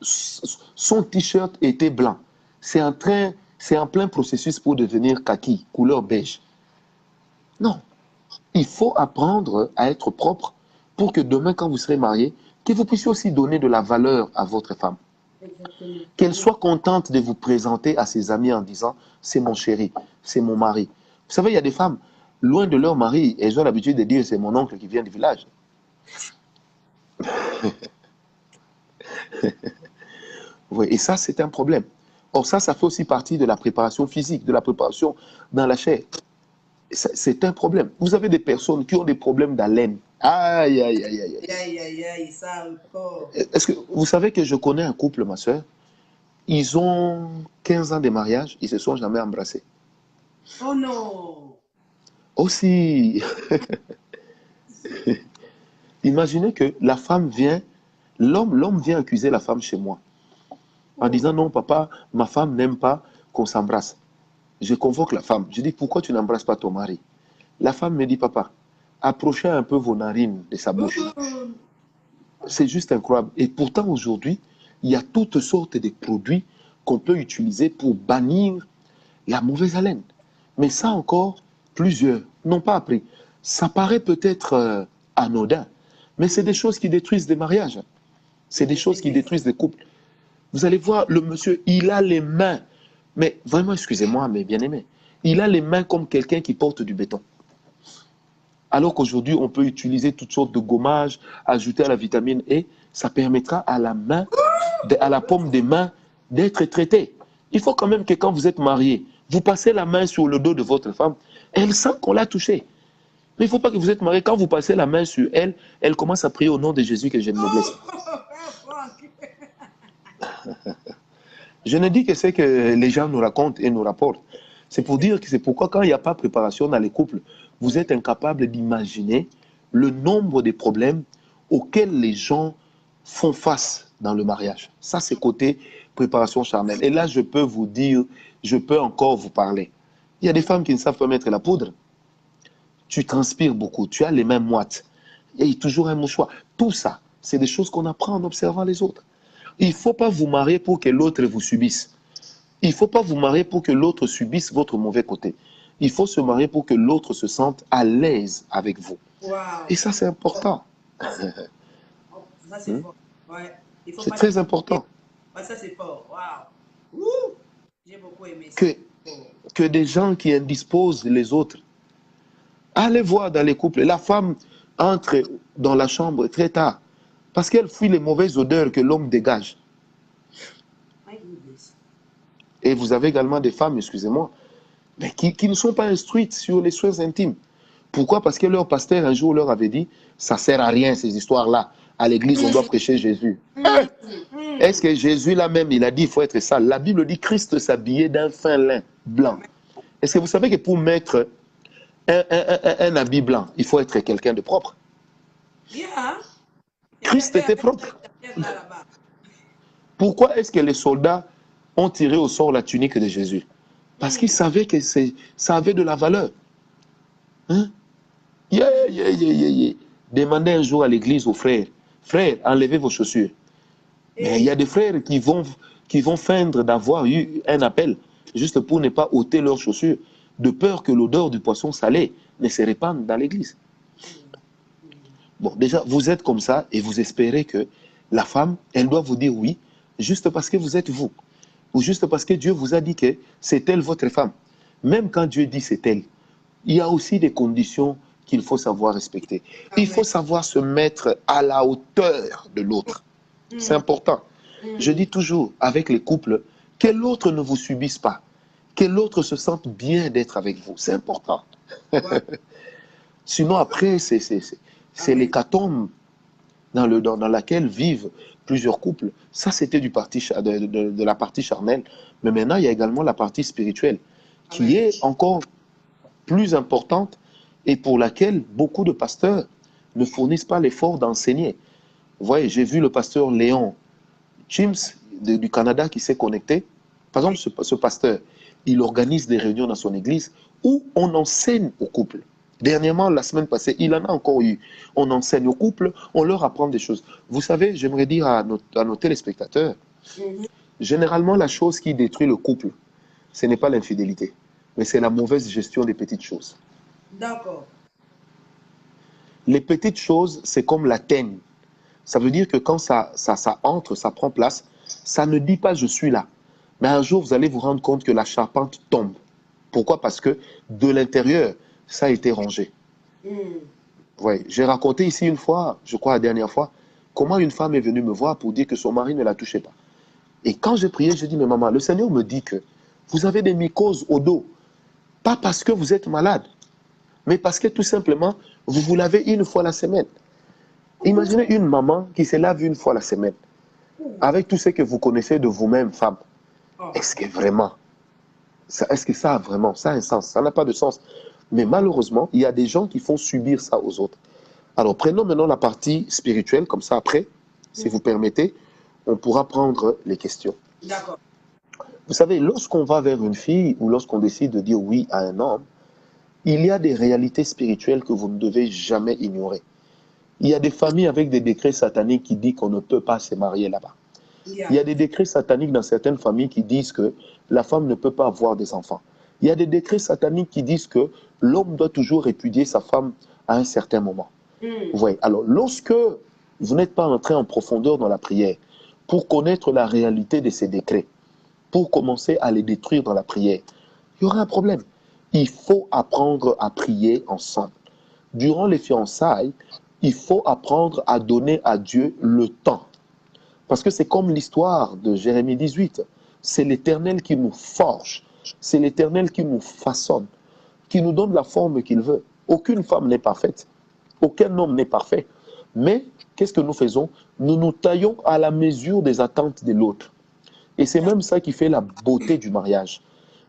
son t-shirt était blanc. C'est en plein processus pour devenir kaki, couleur beige. Non. Il faut apprendre à être propre pour que demain, quand vous serez marié, que vous puissiez aussi donner de la valeur à votre femme. Qu'elle soit contente de vous présenter à ses amis en disant « c'est mon chéri, c'est mon mari ». Vous savez, il y a des femmes, loin de leur mari, elles ont l'habitude de dire « c'est mon oncle qui vient du village ». Oui, et ça, c'est un problème. Or, ça fait aussi partie de la préparation physique, de la préparation dans la chair. C'est un problème. Vous avez des personnes qui ont des problèmes d'haleine. Aïe, aïe, aïe, aïe. Aïe, aïe, aïe, ça encore. Est-ce que vous savez que je connais un couple, ma soeur? Ils ont 15 ans de mariage, ils se sont jamais embrassés. Oh non! Aussi. Imaginez que la femme vient, l'homme vient accuser la femme chez moi. En disant non, papa, ma femme n'aime pas qu'on s'embrasse. Je convoque la femme. Je dis, pourquoi tu n'embrasses pas ton mari? La femme me dit, papa, approchez un peu vos narines de sa bouche. C'est juste incroyable. Et pourtant, aujourd'hui, il y a toutes sortes de produits qu'on peut utiliser pour bannir la mauvaise haleine. Mais ça encore, plusieurs n'ont pas appris. Ça paraît peut-être anodin, mais c'est des choses qui détruisent des mariages. C'est des choses qui détruisent des couples. Vous allez voir, le monsieur, il a les mains, mais vraiment, excusez-moi, mais bien aimé, il a les mains comme quelqu'un qui porte du béton. Alors qu'aujourd'hui, on peut utiliser toutes sortes de gommages, ajouter à la vitamine E, ça permettra à la main, à la paume des mains, d'être traitée. Il faut quand même que quand vous êtes marié, vous passez la main sur le dos de votre femme, elle sent qu'on l'a touchée. Mais il ne faut pas que vous êtes marié, quand vous passez la main sur elle, elle commence à prier au nom de Jésus que je ne me blesse. Je ne dis que c'est que les gens nous racontent et nous rapportent. C'est pour dire que c'est pourquoi quand il n'y a pas de préparation dans les couples, vous êtes incapable d'imaginer le nombre de problèmes auxquels les gens font face dans le mariage. Ça, c'est côté préparation charnelle. Et là, je peux vous dire, je peux encore vous parler. Il y a des femmes qui ne savent pas mettre la poudre. Tu transpires beaucoup, tu as les mains moites. Il y a toujours un mouchoir. Tout ça, c'est des choses qu'on apprend en observant les autres. Il ne faut pas vous marier pour que l'autre vous subisse. Il ne faut pas vous marier pour que l'autre subisse votre mauvais côté. Il faut se marier pour que l'autre se sente à l'aise avec vous. Wow. Et ça, c'est important. Ça, c'est fort. Ouais. C'est très important. Ouais, ça, c'est fort. Wow. J'ai beaucoup aimé ça. Que des gens qui indisposent les autres. Allez voir dans les couples. La femme entre dans la chambre très tard parce qu'elle fuit les mauvaises odeurs que l'homme dégage. Et vous avez également des femmes, excusez-moi, mais qui ne sont pas instruites sur les soins intimes. Pourquoi? Parce que leur pasteur un jour leur avait dit, ça ne sert à rien ces histoires-là. À l'église, on doit prêcher Jésus. Est-ce que Jésus là-même, il a dit, il faut être sale? La Bible dit, Christ s'habillait d'un fin lin blanc. Est-ce que vous savez que pour mettre un habit blanc, il faut être quelqu'un de propre? Christ était propre. Pourquoi est-ce que les soldats ont tiré au sort la tunique de Jésus? Parce qu'ils savaient que ça avait de la valeur. Hein? Demandez un jour à l'église aux frères, frères, enlevez vos chaussures. Mais il y a des frères qui vont feindre d'avoir eu un appel, juste pour ne pas ôter leurs chaussures, de peur que l'odeur du poisson salé ne se répande dans l'église. Bon, déjà, vous êtes comme ça et vous espérez que la femme, elle doit vous dire oui, juste parce que vous êtes vous. Ou juste parce que Dieu vous a dit que c'est elle votre femme. Même quand Dieu dit c'est elle, il y a aussi des conditions qu'il faut savoir respecter. Il faut savoir se mettre à la hauteur de l'autre. C'est important. Je dis toujours avec les couples, que l'autre ne vous subisse pas. Que l'autre se sente bien d'être avec vous. C'est important. Sinon, après, c'est l'hécatombe dans laquelle vivent plusieurs couples. Ça, c'était de la partie charnelle. Mais maintenant, il y a également la partie spirituelle qui est encore plus importante et pour laquelle beaucoup de pasteurs ne fournissent pas l'effort d'enseigner. Vous voyez, j'ai vu le pasteur Léon Chims du Canada qui s'est connecté. Par exemple, ce pasteur, il organise des réunions dans son église où on enseigne aux couples. Dernièrement, la semaine passée, il en a encore eu. On enseigne aux couples, on leur apprend des choses. Vous savez, j'aimerais dire à nos téléspectateurs, généralement, la chose qui détruit le couple, ce n'est pas l'infidélité, mais c'est la mauvaise gestion des petites choses. D'accord. Les petites choses, c'est comme la teigne. Ça veut dire que quand ça entre, ça prend place, ça ne dit pas « je suis là ». Mais un jour, vous allez vous rendre compte que la charpente tombe. Pourquoi? Parce que de l'intérieur, ça a été rangé. Ouais, j'ai raconté ici une fois, je crois la dernière fois, comment une femme est venue me voir pour dire que son mari ne la touchait pas. Et quand j'ai prié, j'ai dit, mais maman, le Seigneur me dit que vous avez des mycoses au dos. Pas parce que vous êtes malade, mais parce que tout simplement, vous vous lavez une fois la semaine. Imaginez une maman qui se lave une fois la semaine, avec tout ce que vous connaissez de vous-même, femme. Est-ce que vraiment, est-ce que ça a vraiment, ça a un sens? Ça n'a pas de sens. Mais malheureusement, il y a des gens qui font subir ça aux autres. Alors prenons maintenant la partie spirituelle, comme ça après, si vous permettez, on pourra prendre les questions. D'accord. Vous savez, lorsqu'on va vers une fille ou lorsqu'on décide de dire oui à un homme, il y a des réalités spirituelles que vous ne devez jamais ignorer. Il y a des familles avec des décrets sataniques qui disent qu'on ne peut pas se marier là-bas. Il y a des décrets sataniques dans certaines familles qui disent que la femme ne peut pas avoir des enfants. Il y a des décrets sataniques qui disent que l'homme doit toujours répudier sa femme à un certain moment. Vous voyez, alors lorsque vous n'êtes pas entré en profondeur dans la prière pour connaître la réalité de ces décrets, pour commencer à les détruire dans la prière, il y aura un problème. Il faut apprendre à prier ensemble. Durant les fiançailles, il faut apprendre à donner à Dieu le temps. Parce que c'est comme l'histoire de Jérémie 18. C'est l'Éternel qui nous forge. C'est l'Éternel qui nous façonne, qui nous donne la forme qu'il veut. Aucune femme n'est parfaite. Aucun homme n'est parfait. Mais qu'est-ce que nous faisons? Nous nous taillons à la mesure des attentes de l'autre. Et c'est même ça qui fait la beauté du mariage.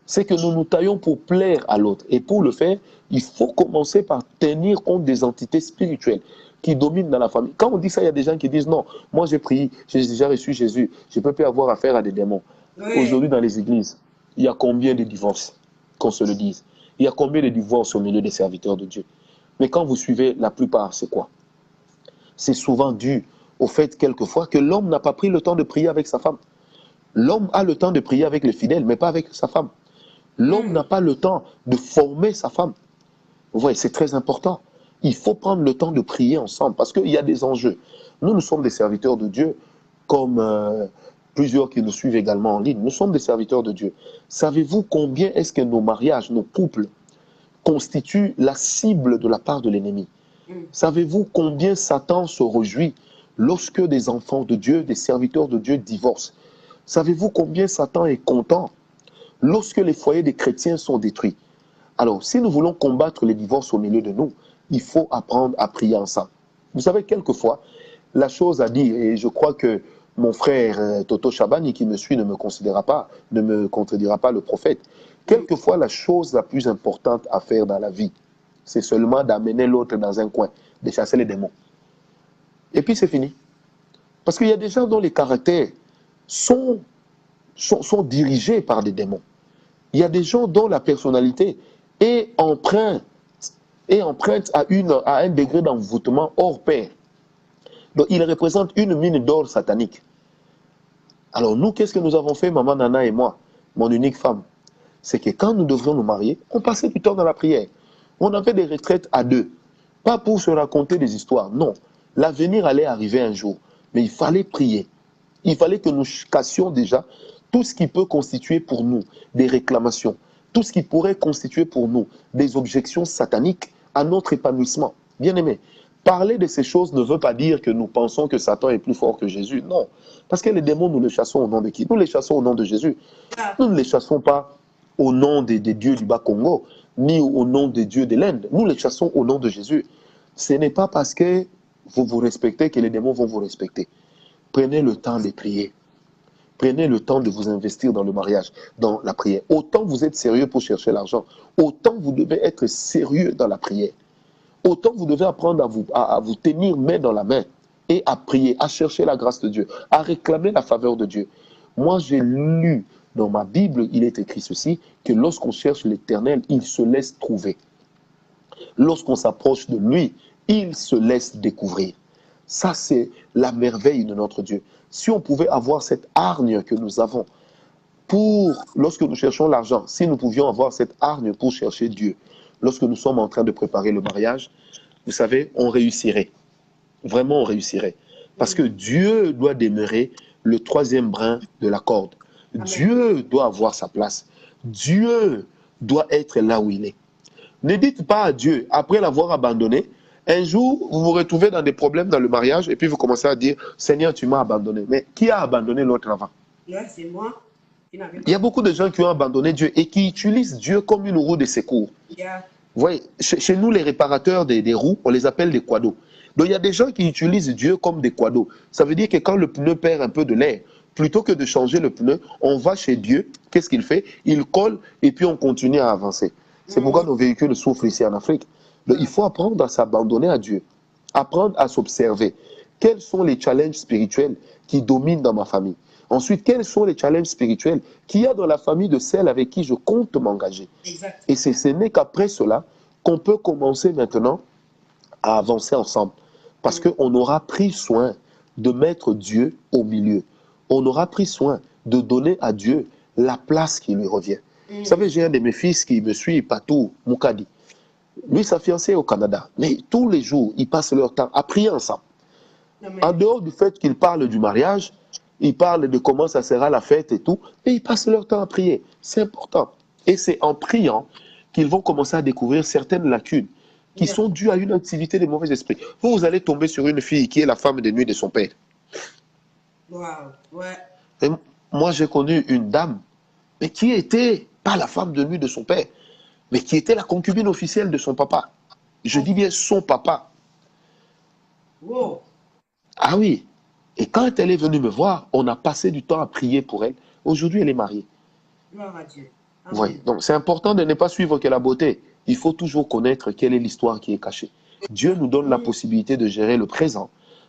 C'est que nous nous taillons pour plaire à l'autre. Et pour le faire, il faut commencer par tenir compte des entités spirituelles qui dominent dans la famille. Quand on dit ça, il y a des gens qui disent non, moi j'ai prié, j'ai déjà reçu Jésus, je ne peux plus avoir affaire à des démons. Oui. Aujourd'hui dans les églises, il y a combien de divorces, qu'on se le dise? Il y a combien de divorces au milieu des serviteurs de Dieu? Mais quand vous suivez, la plupart, c'est quoi? C'est souvent dû au fait, quelquefois, que l'homme n'a pas pris le temps de prier avec sa femme. L'homme a le temps de prier avec les fidèles, mais pas avec sa femme. L'homme n'a pas le temps de former sa femme. Vous voyez, c'est très important. Il faut prendre le temps de prier ensemble parce qu'il y a des enjeux. Nous sommes des serviteurs de Dieu, comme plusieurs qui nous suivent également en ligne. Nous sommes des serviteurs de Dieu. Savez-vous combien est-ce que nos mariages, nos couples, constituent la cible de la part de l'ennemi? Savez-vous combien Satan se réjouit lorsque des enfants de Dieu, des serviteurs de Dieu divorcent? Savez-vous combien Satan est content lorsque les foyers des chrétiens sont détruits? Alors, si nous voulons combattre les divorces au milieu de nous, il faut apprendre à prier ensemble. Vous savez, quelquefois, la chose à dire, et je crois que mon frère Toto Chabani, qui me suit, ne me contredira pas le prophète. Quelquefois, la chose la plus importante à faire dans la vie, c'est seulement d'amener l'autre dans un coin, de chasser les démons. Et puis c'est fini. Parce qu'il y a des gens dont les caractères sont dirigés par des démons. Il y a des gens dont la personnalité est empreinte à un degré d'envoûtement hors pair. Donc, il représente une mine d'or satanique. Alors, nous, qu'est-ce que nous avons fait, maman Nana et moi, mon unique femme? C'est que quand nous devrions nous marier, on passait du temps dans la prière. On avait des retraites à deux. Pas pour se raconter des histoires, non. L'avenir allait arriver un jour. Mais il fallait prier. Il fallait que nous cassions déjà tout ce qui peut constituer pour nous des réclamations, tout ce qui pourrait constituer pour nous des objections sataniques à notre épanouissement. Bien-aimés, parler de ces choses ne veut pas dire que nous pensons que Satan est plus fort que Jésus. Non. Parce que les démons, nous les chassons au nom de qui? Nous les chassons au nom de Jésus. Nous ne les chassons pas au nom des dieux du Bas-Congo, ni au nom des dieux de l'Inde. Nous les chassons au nom de Jésus. Ce n'est pas parce que vous vous respectez que les démons vont vous respecter. Prenez le temps de prier. Prenez le temps de vous investir dans le mariage, dans la prière. Autant vous êtes sérieux pour chercher l'argent, autant vous devez être sérieux dans la prière. autant vous devez apprendre à vous tenir main dans la main et à prier, à chercher la grâce de Dieu, à réclamer la faveur de Dieu. Moi, j'ai lu dans ma Bible, il est écrit ceci, que lorsqu'on cherche l'Éternel, il se laisse trouver. Lorsqu'on s'approche de lui, il se laisse découvrir. Ça, c'est la merveille de notre Dieu. Si on pouvait avoir cette hargne que nous avons lorsque nous cherchons l'argent, si nous pouvions avoir cette hargne pour chercher Dieu, lorsque nous sommes en train de préparer le mariage, vous savez, on réussirait. Vraiment, on réussirait. Parce que Dieu doit demeurer le troisième brin de la corde. Dieu doit avoir sa place. Dieu doit être là où il est. Ne dites pas à Dieu, après l'avoir abandonné, un jour, vous vous retrouvez dans des problèmes dans le mariage et puis vous commencez à dire, Seigneur, tu m'as abandonné. Mais qui a abandonné l'autre avant? C'est moi. Il y a beaucoup de gens qui ont abandonné Dieu et qui utilisent Dieu comme une roue de secours. Vous voyez, chez nous, les réparateurs des roues, on les appelle des quados. Donc, il y a des gens qui utilisent Dieu comme des quados. Ça veut dire que quand le pneu perd un peu de l'air, plutôt que de changer le pneu, on va chez Dieu. Qu'est-ce qu'il fait? Il colle et puis on continue à avancer. C'est pourquoi nos véhicules souffrent ici en Afrique. Donc, il faut apprendre à s'abandonner à Dieu, apprendre à s'observer. Quels sont les challenges spirituels qui dominent dans ma famille? Ensuite, quels sont les challenges spirituels qu'il y a dans la famille de celle avec qui je compte m'engager? Et ce n'est qu'après cela qu'on peut commencer maintenant à avancer ensemble. Parce qu'on aura pris soin de mettre Dieu au milieu. On aura pris soin de donner à Dieu la place qui lui revient. Vous savez, j'ai un de mes fils qui me suit, Patou Moukadi. Lui, sa fiancée est au Canada. Mais tous les jours, ils passent leur temps à prier ensemble. En dehors du fait qu'ils parlent du mariage, ils parlent de comment ça sera la fête et tout, et ils passent leur temps à prier. C'est important. Et c'est en priant qu'ils vont commencer à découvrir certaines lacunes qui sont dues à une activité des mauvais esprits. Vous allez tomber sur une fille qui est la femme de nuit de son père. Et moi, j'ai connu une dame, mais qui était pas la femme de nuit de son père, mais qui était la concubine officielle de son papa. Je dis bien son papa. Ah oui. Et quand elle est venue me voir, on a passé du temps à prier pour elle. Aujourd'hui, elle est mariée. Gloire à Dieu. Oui. Donc, c'est important de ne pas suivre que la beauté. Il faut toujours connaître quelle est l'histoire qui est cachée. Dieu nous donne la possibilité de gérer le présent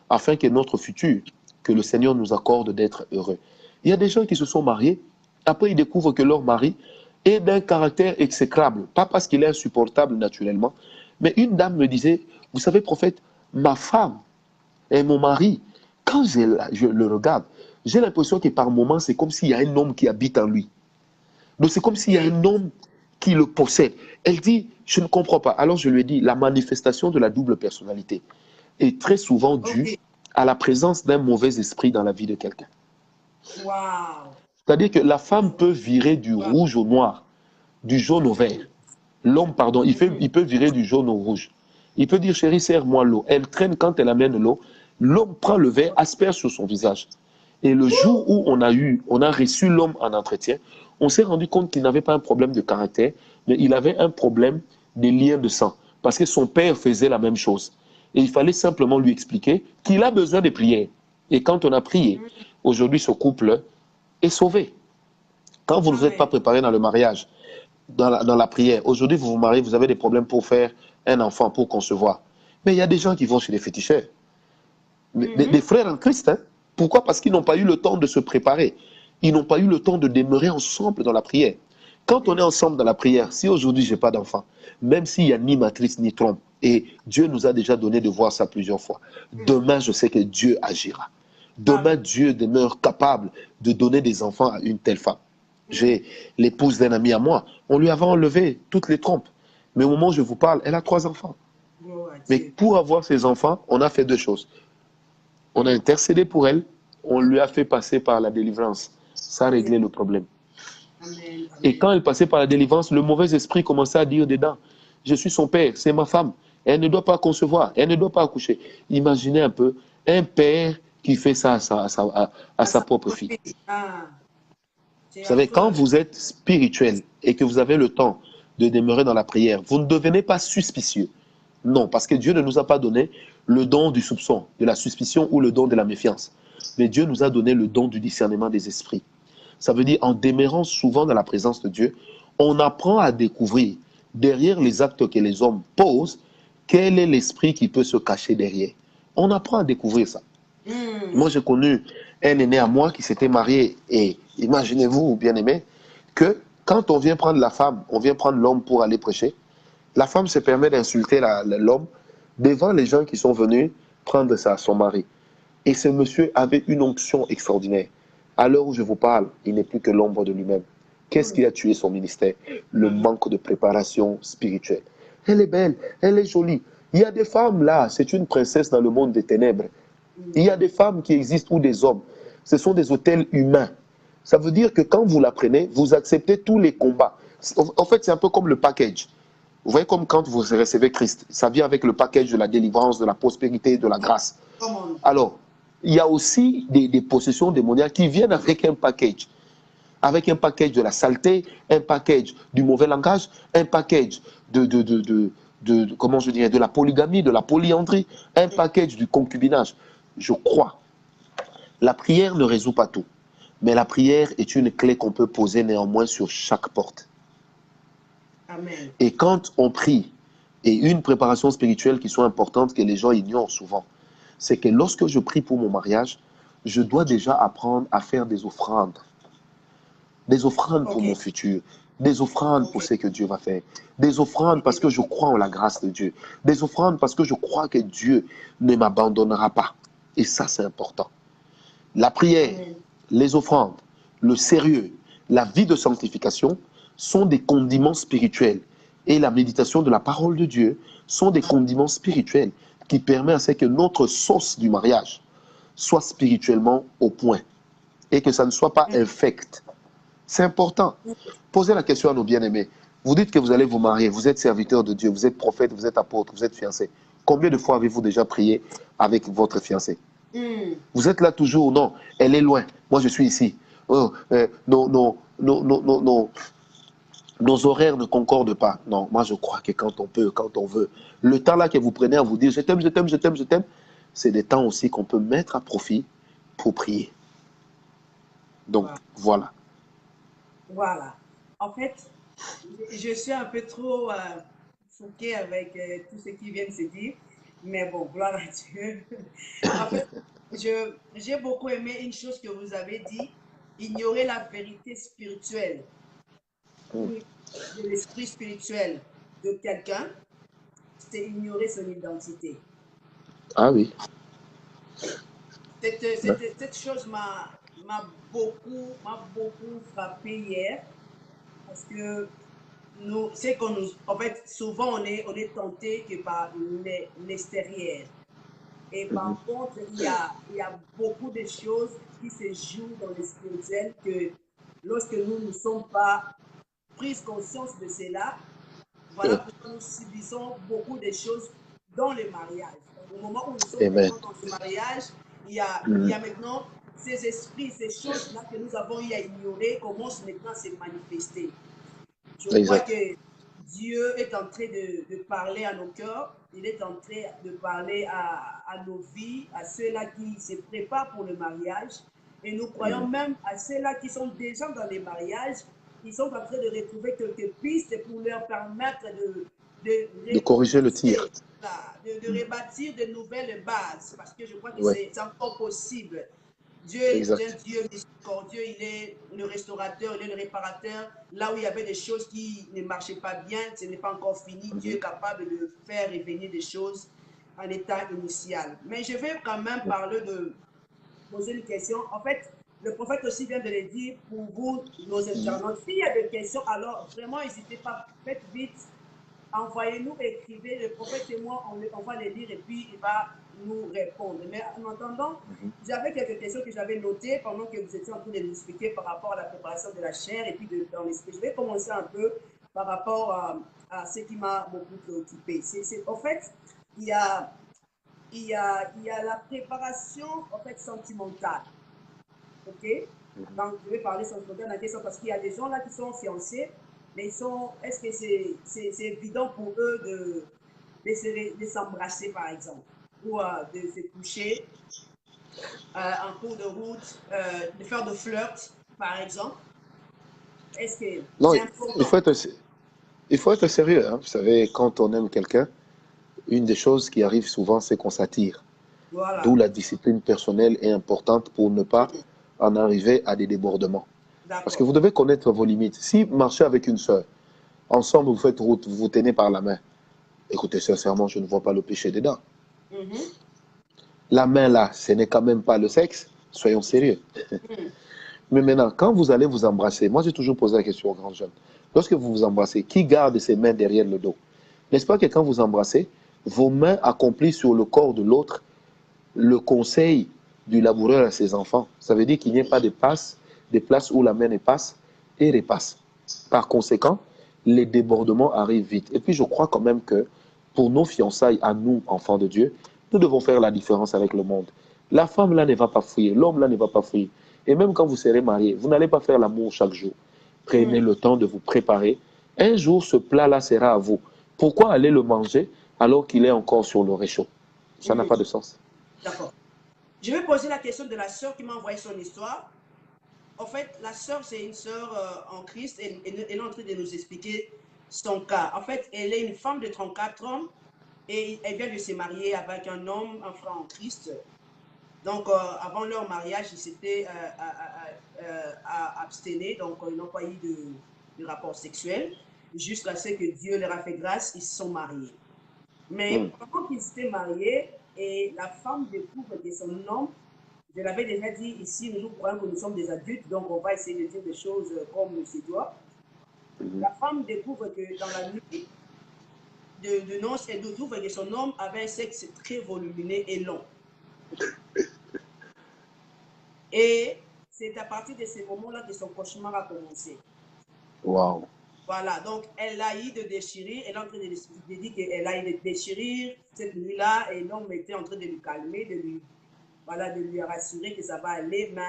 afin que notre futur, que le Seigneur nous accorde d'être heureux. Il y a des gens qui se sont mariés, après ils découvrent que leur mari est d'un caractère exécrable. Pas parce qu'il est insupportable naturellement, mais une dame me disait, vous savez, prophète, ma femme et mon mari, quand je le regarde, j'ai l'impression que par moments, c'est comme s'il y a un homme qui habite en lui. Donc c'est comme s'il y a un homme qui le possède. Elle dit, je ne comprends pas. Alors je lui ai dit, la manifestation de la double personnalité est très souvent due à la présence d'un mauvais esprit dans la vie de quelqu'un. C'est-à-dire que la femme peut virer du rouge au noir, du jaune au vert. L'homme, pardon, il peut virer du jaune au rouge. Il peut dire, chérie, serre-moi l'eau. Elle traîne quand elle amène l'eau. L'homme prend le verre, asperge sur son visage. Et le jour où on a reçu l'homme en entretien, on s'est rendu compte qu'il n'avait pas un problème de caractère, mais il avait un problème des liens de sang. Parce que son père faisait la même chose. Et il fallait simplement lui expliquer qu'il a besoin de prière. Et quand on a prié, aujourd'hui, ce couple est sauvé. Quand vous ne vous êtes pas préparé dans le mariage, dans la prière, aujourd'hui, vous vous mariez, vous avez des problèmes pour faire un enfant, pour concevoir. Mais il y a des gens qui vont chez les féticheurs. Des frères en Christ, hein? Pourquoi? Parce qu'ils n'ont pas eu le temps de se préparer. Ils n'ont pas eu le temps de demeurer ensemble dans la prière. Quand on est ensemble dans la prière, si aujourd'hui je n'ai pas d'enfant, même s'il n'y a ni matrice ni trompe, et Dieu nous a déjà donné de voir ça plusieurs fois, demain je sais que Dieu agira. Demain Dieu demeure capable de donner des enfants à une telle femme. J'ai l'épouse d'un ami à moi, on lui avait enlevé toutes les trompes. Mais au moment où je vous parle, elle a 3 enfants. Mais pour avoir ces enfants, on a fait 2 choses. On a intercédé pour elle, on lui a fait passer par la délivrance. Ça a réglé le problème. Et quand elle passait par la délivrance, le mauvais esprit commençait à dire dedans, je suis son père, c'est ma femme, elle ne doit pas concevoir, elle ne doit pas accoucher. Imaginez un peu un père qui fait ça à sa propre fille. Vous savez, quand vous êtes spirituel et que vous avez le temps de demeurer dans la prière, vous ne devenez pas suspicieux. Non, parce que Dieu ne nous a pas donné le don du soupçon, de la suspicion ou le don de la méfiance. Mais Dieu nous a donné le don du discernement des esprits. Ça veut dire, en demeurant souvent dans la présence de Dieu, on apprend à découvrir, derrière les actes que les hommes posent, Quel est l'esprit qui peut se cacher derrière? On apprend à découvrir ça. Moi, j'ai connu un aîné à moi qui s'était marié et imaginez-vous, bien-aimé, que quand on vient prendre la femme, on vient prendre l'homme pour aller prêcher, la femme se permet d'insulter l'homme devant les gens qui sont venus prendre son mari. Et ce monsieur avait une onction extraordinaire. À l'heure où je vous parle, il n'est plus que l'ombre de lui-même. Qu'est-ce qui a tué son ministère? Le manque de préparation spirituelle. Elle est belle, elle est jolie. Il y a des femmes là, c'est une princesse dans le monde des ténèbres. Il y a des femmes qui existent ou des hommes. Ce sont des hôtels humains. Ça veut dire que quand vous la prenez, vous acceptez tous les combats. En fait, c'est un peu comme le package. Vous voyez, comme quand vous recevez Christ, ça vient avec le package de la délivrance, de la prospérité, de la grâce. Alors, il y a aussi des possessions démoniaques qui viennent avec un package. Avec un package de la saleté, un package du mauvais langage, un package comment je dirais, de la polygamie, de la polyandrie, un package du concubinage. Je crois. La prière ne résout pas tout. Mais la prière est une clé qu'on peut poser néanmoins sur chaque porte. Amen. Et quand on prie, et une préparation spirituelle qui soit importante que les gens ignorent souvent, c'est que lorsque je prie pour mon mariage, je dois déjà apprendre à faire des offrandes. Des offrandes pour mon futur. Des offrandes pour ce que Dieu va faire. Des offrandes parce que je crois en la grâce de Dieu. Des offrandes parce que je crois que Dieu ne m'abandonnera pas. Et ça, c'est important. La prière, les offrandes, le sérieux, la vie de sanctification sont des condiments spirituels. Et la méditation de la parole de Dieu sont des condiments spirituels qui permettent à ce que notre sauce du mariage soit spirituellement au point et que ça ne soit pas infect. C'est important. Posez la question à nos bien-aimés. Vous dites que vous allez vous marier, vous êtes serviteur de Dieu, vous êtes prophète, vous êtes apôtre, vous êtes fiancé. Combien de fois avez-vous déjà prié avec votre fiancé? Vous êtes là toujours? Non, elle est loin. Moi, je suis ici. Oh, nos horaires ne concordent pas. Non, moi, je crois que quand on peut, quand on veut, le temps là que vous prenez à vous dire je t'aime, je t'aime, je t'aime, je t'aime, c'est des temps aussi qu'on peut mettre à profit pour prier. Donc, voilà. Voilà. En fait, je suis un peu trop choquée avec tout ce qui vient de se dire. Mais bon, gloire à Dieu. En fait, j'ai beaucoup aimé une chose que vous avez dit, ignorer la vérité spirituelle, de l'esprit spirituel de quelqu'un, c'est ignorer son identité. Ah oui. Cette chose m'a beaucoup frappé hier parce que nous, c'est qu'on nous, en fait, souvent on est tenté que par l'extérieur. Et par contre, il y a beaucoup de choses qui se jouent dans le spirituel que lorsque nous ne sommes pas pris conscience de cela, voilà pourquoi nous subissons beaucoup de choses dans le mariage. Au moment où nous sommes maintenant dans ce mariage, il y a maintenant ces esprits, ces choses-là que nous avons eu à ignorer commencent maintenant à se manifester. Je crois que Dieu est en train de parler à nos cœurs, il est en train de parler à nos vies, à ceux-là qui se préparent pour le mariage. Et nous croyons même à ceux-là qui sont déjà dans les mariages, qui sont en train de retrouver quelques pistes pour leur permettre de corriger le tir. De rebâtir de nouvelles bases, parce que je crois que c'est encore possible. Dieu est un Dieu miséricordieux, il est le restaurateur, il est le réparateur. Là où il y avait des choses qui ne marchaient pas bien, ce n'est pas encore fini. Dieu est capable de faire revenir des choses en état initial. Mais je vais quand même parler poser une question. En fait, le prophète aussi vient de le dire pour vous, nos internautes. S'il y a des questions, alors vraiment, n'hésitez pas, faites vite. Envoyez-nous, écrivez, le prophète et moi, on va les lire et puis il va nous répondre. Mais en attendant, j'avais quelques questions que j'avais notées pendant que vous étiez en train de nous expliquer par rapport à la préparation de la chair et puis dans l'esprit. Je vais commencer un peu par rapport à ce qui m'a beaucoup préoccupé. En fait, il y a la préparation en fait, sentimentale. OK? Donc, je vais parler sentimentale la question parce qu'il y a des gens là qui sont fiancés. Mais est-ce que c'est évident pour eux de s'embrasser, par exemple, ou de se coucher en cours de route, de faire de flirt, par exemple? Est-ce que non, c'est important? il faut être sérieux. Hein. Vous savez, quand on aime quelqu'un, une des choses qui arrive souvent, c'est qu'on s'attire. D'où Voilà. la discipline personnelle est importante pour ne pas en arriver à des débordements. Parce que D'accord. vous devez connaître vos limites. Si marchez avec une sœur, ensemble vous faites route, vous vous tenez par la main, écoutez, sincèrement, je ne vois pas le péché dedans. Mhm. La main là, ce n'est quand même pas le sexe, soyons sérieux. Mhm. Mais maintenant, quand vous allez vous embrasser, moi j'ai toujours posé la question aux grands jeunes, lorsque vous vous embrassez, qui garde ses mains derrière le dos? N'est-ce pas que quand vous embrassez, vos mains accomplissent sur le corps de l'autre le conseil du laboureur à ses enfants? Ça veut dire qu'il n'y ait pas de passe, des places où la main ne passe et repasse. Par conséquent, les débordements arrivent vite. Et puis je crois quand même que pour nos fiançailles, à nous, enfants de Dieu, nous devons faire la différence avec le monde. La femme là ne va pas fuir, l'homme là ne va pas fuir. Et même quand vous serez mariés, vous n'allez pas faire l'amour chaque jour. Prenez Mhm. le temps de vous préparer. Un jour, ce plat-là sera à vous. Pourquoi aller le manger alors qu'il est encore sur le réchaud? Ça n'a Mhm. pas de sens. D'accord. Je vais poser la question de la sœur qui m'a envoyé son histoire. En fait, la sœur, c'est une sœur en Christ et elle est en train de nous expliquer son cas. En fait, elle est une femme de 34 ans et elle vient de se marier avec un homme, un frère en Christ. Donc, avant leur mariage, ils s'étaient abstenus, donc ils n'ont pas eu de rapport sexuel. Jusqu'à ce que Dieu leur a fait grâce, ils se sont mariés. Hmm. Mais pendant qu'ils étaient mariés, et la femme découvre que son homme, je l'avais déjà dit ici, nous croyons que nous sommes des adultes, donc on va essayer de dire des choses comme se doit. La femme découvre que dans la nuit de noces, elle découvre que son homme avait un sexe très volumineux et long. Et c'est à partir de ce moment-là que son cauchemar a commencé. Waouh. Voilà, donc elle a eu de déchirer, elle est en train de dire qu'elle a eu de déchirer cette nuit-là, et l'homme était en train de lui calmer, voilà, de lui rassurer que ça va aller, mais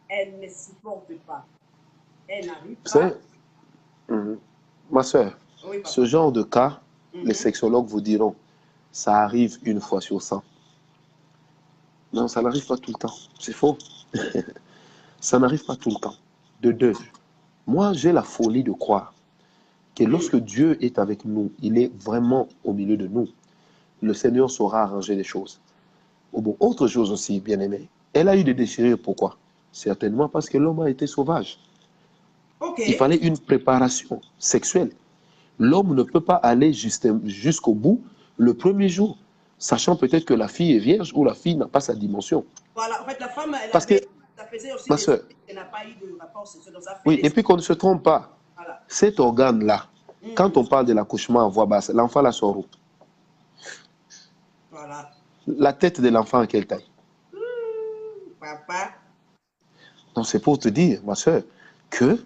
elle ne supporte pas. Elle n'arrive Vous pas. savez, mhm, ma soeur, Oui, ce papa. genre de cas, les Mhm. sexologues vous diront, ça arrive une fois sur 100. Non, ça n'arrive pas tout le temps. C'est faux. Ça n'arrive pas tout le temps. De deux, moi j'ai la folie de croire que Mhm. lorsque Dieu est avec nous, il est vraiment au milieu de nous, le Seigneur saura arranger les choses. Oh bon, autre chose aussi, bien aimé, elle a eu des déchirures, pourquoi? Certainement parce que l'homme a été sauvage. Ok, Il fallait une préparation sexuelle. L'homme ne peut pas aller jusqu'au bout le premier jour, sachant peut-être que la fille est vierge ou la fille n'a pas sa dimension. voilà. En fait, la femme, Parce que, ça faisait aussi ma des années soeur, qu'elle n'a pas eu de rapport sexuel, donc ça fait oui, des et puis qu'on ne se trompe pas, voilà. cet organe-là, quand Mhm. on parle de l'accouchement à voix basse, l'enfant la sort où? Voilà. La tête de l'enfant à quelle taille? Papa. Donc c'est pour te dire, ma soeur, que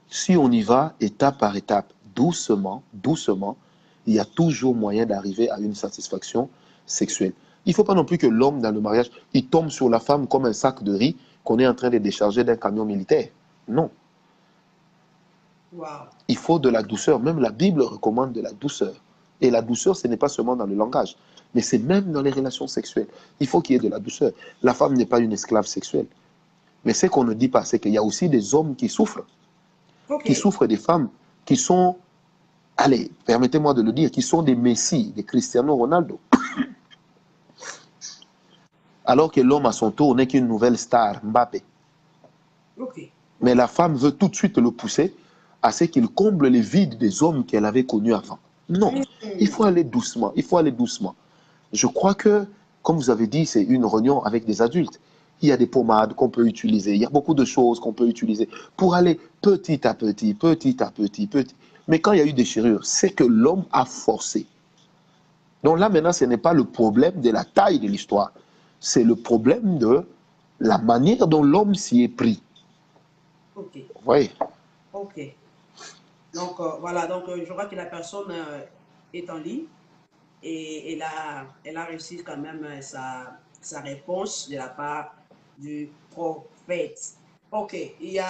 si on y va étape par étape, doucement, doucement, il y a toujours moyen d'arriver à une satisfaction sexuelle. Il ne faut pas non plus que l'homme, dans le mariage, il tombe sur la femme comme un sac de riz qu'on est en train de décharger d'un camion militaire. Non. Wow. Il faut de la douceur. Même la Bible recommande de la douceur. Et la douceur, ce n'est pas seulement dans le langage, mais c'est même dans les relations sexuelles. Il faut qu'il y ait de la douceur. La femme n'est pas une esclave sexuelle. Mais ce qu'on ne dit pas, c'est qu'il y a aussi des hommes Ok. qui souffrent des femmes qui sont, allez, permettez-moi de le dire, qui sont des messies, des Cristiano Ronaldo. Alors que l'homme à son tour n'est qu'une nouvelle star, Mbappé. Ok. Mais Ok. la femme veut tout de suite le pousser à ce qu'il comble les vides des hommes qu'elle avait connus avant. Non, il Mhm. faut aller doucement, il faut aller doucement. Je crois que, comme vous avez dit, c'est une réunion avec des adultes. Il y a des pommades qu'on peut utiliser, il y a beaucoup de choses qu'on peut utiliser pour aller petit à petit, petit à petit, petit. Mais quand il y a eu déchirure, c'est que l'homme a forcé. Donc là, maintenant, ce n'est pas le problème de la taille de l'histoire, c'est le problème de la manière dont l'homme s'y est pris. Ok. Vous voyez? Ok. Donc, voilà. Donc, je vois que la personne est en ligne et elle a réussi quand même sa réponse de la part du prophète. Ok. Il y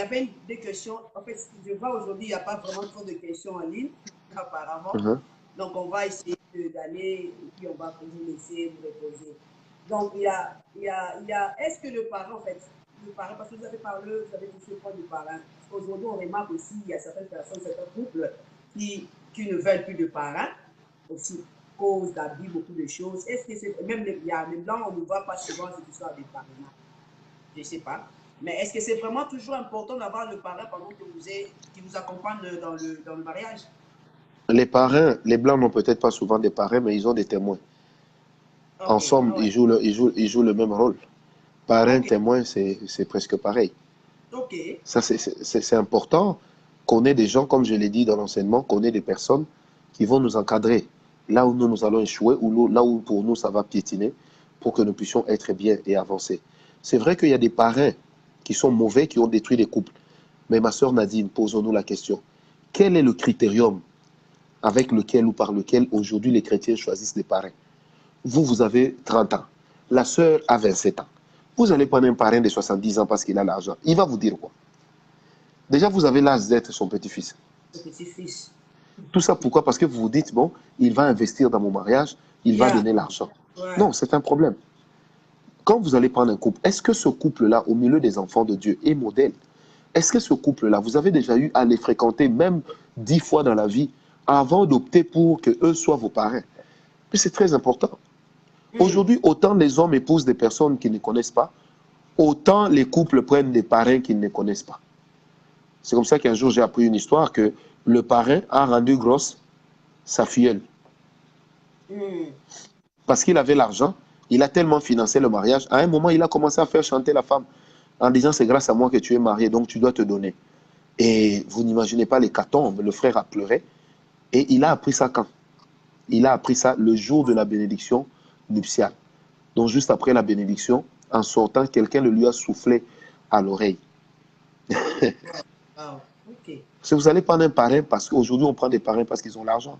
avait des questions. En fait, je vois aujourd'hui, il n'y a pas vraiment trop de questions en ligne, apparemment. Mhm, Donc, on va essayer d'aller et puis on va vous laisser vous reposer. Donc, est-ce que le parent, en fait, le parent, parce que vous avez parlé, vous avez touché le point du parent. Parce qu'aujourd'hui, on remarque aussi, il y a certaines personnes, certains couples qui ne veulent plus de parents. aussi cause d'abus, beaucoup de choses. Est-ce que c'est même les blancs, on ne voit pas souvent cette histoire de parrainage? Je ne sais pas. Mais est-ce que c'est vraiment toujours important d'avoir le parrain pendant que qui vous accompagne dans le mariage? Les parrains, les blancs n'ont peut-être pas souvent des parrains, mais ils ont des témoins. En Ok, somme, ah ouais. ils jouent le même rôle. Parrain, Ok, témoin, c'est presque pareil. ok. Ça, c'est important qu'on ait des gens, comme je l'ai dit dans l'enseignement, qu'on ait des personnes qui vont nous encadrer là où nous allons échouer, ou là où pour nous ça va piétiner, pour que nous puissions être bien et avancer. C'est vrai qu'il y a des parrains qui sont mauvais, qui ont détruit les couples. Mais ma sœur Nadine, posons-nous la question. Quel est le critérium avec lequel ou par lequel aujourd'hui les chrétiens choisissent des parrains? Vous avez 30 ans. La sœur a 27 ans. Vous allez prendre un parrain de 70 ans parce qu'il a l'argent. Il va vous dire quoi? Déjà, vous avez l'âge d'être son petit-fils. Le petit-fils. Tout ça pourquoi? Parce que vous vous dites, bon, il va investir dans mon mariage, il va Yeah, donner l'argent. ouais. Non, c'est un problème. Quand vous allez prendre un couple, est-ce que ce couple-là, au milieu des enfants de Dieu, est modèle? Est-ce que ce couple-là, vous avez déjà eu à les fréquenter même 10 fois dans la vie avant d'opter pour que eux soient vos parrains? Puis c'est très important. Aujourd'hui, autant les hommes épousent des personnes qu'ils ne connaissent pas, autant les couples prennent des parrains qu'ils ne connaissent pas. C'est comme ça qu'un jour, j'ai appris une histoire que le parrain a rendu grosse sa filleule. Parce qu'il avait l'argent, il a tellement financé le mariage. À un moment, il a commencé à faire chanter la femme en disant, c'est grâce à moi que tu es marié, donc tu dois te donner. Et vous n'imaginez pas l'hécatombe, le frère a pleuré. Et il a appris ça quand? Il a appris ça le jour de la bénédiction nuptiale. Donc juste après la bénédiction, en sortant, quelqu'un le lui a soufflé à l'oreille. Wow, ok. Si vous allez prendre un parrain, parce qu'aujourd'hui on prend des parrains parce qu'ils ont l'argent,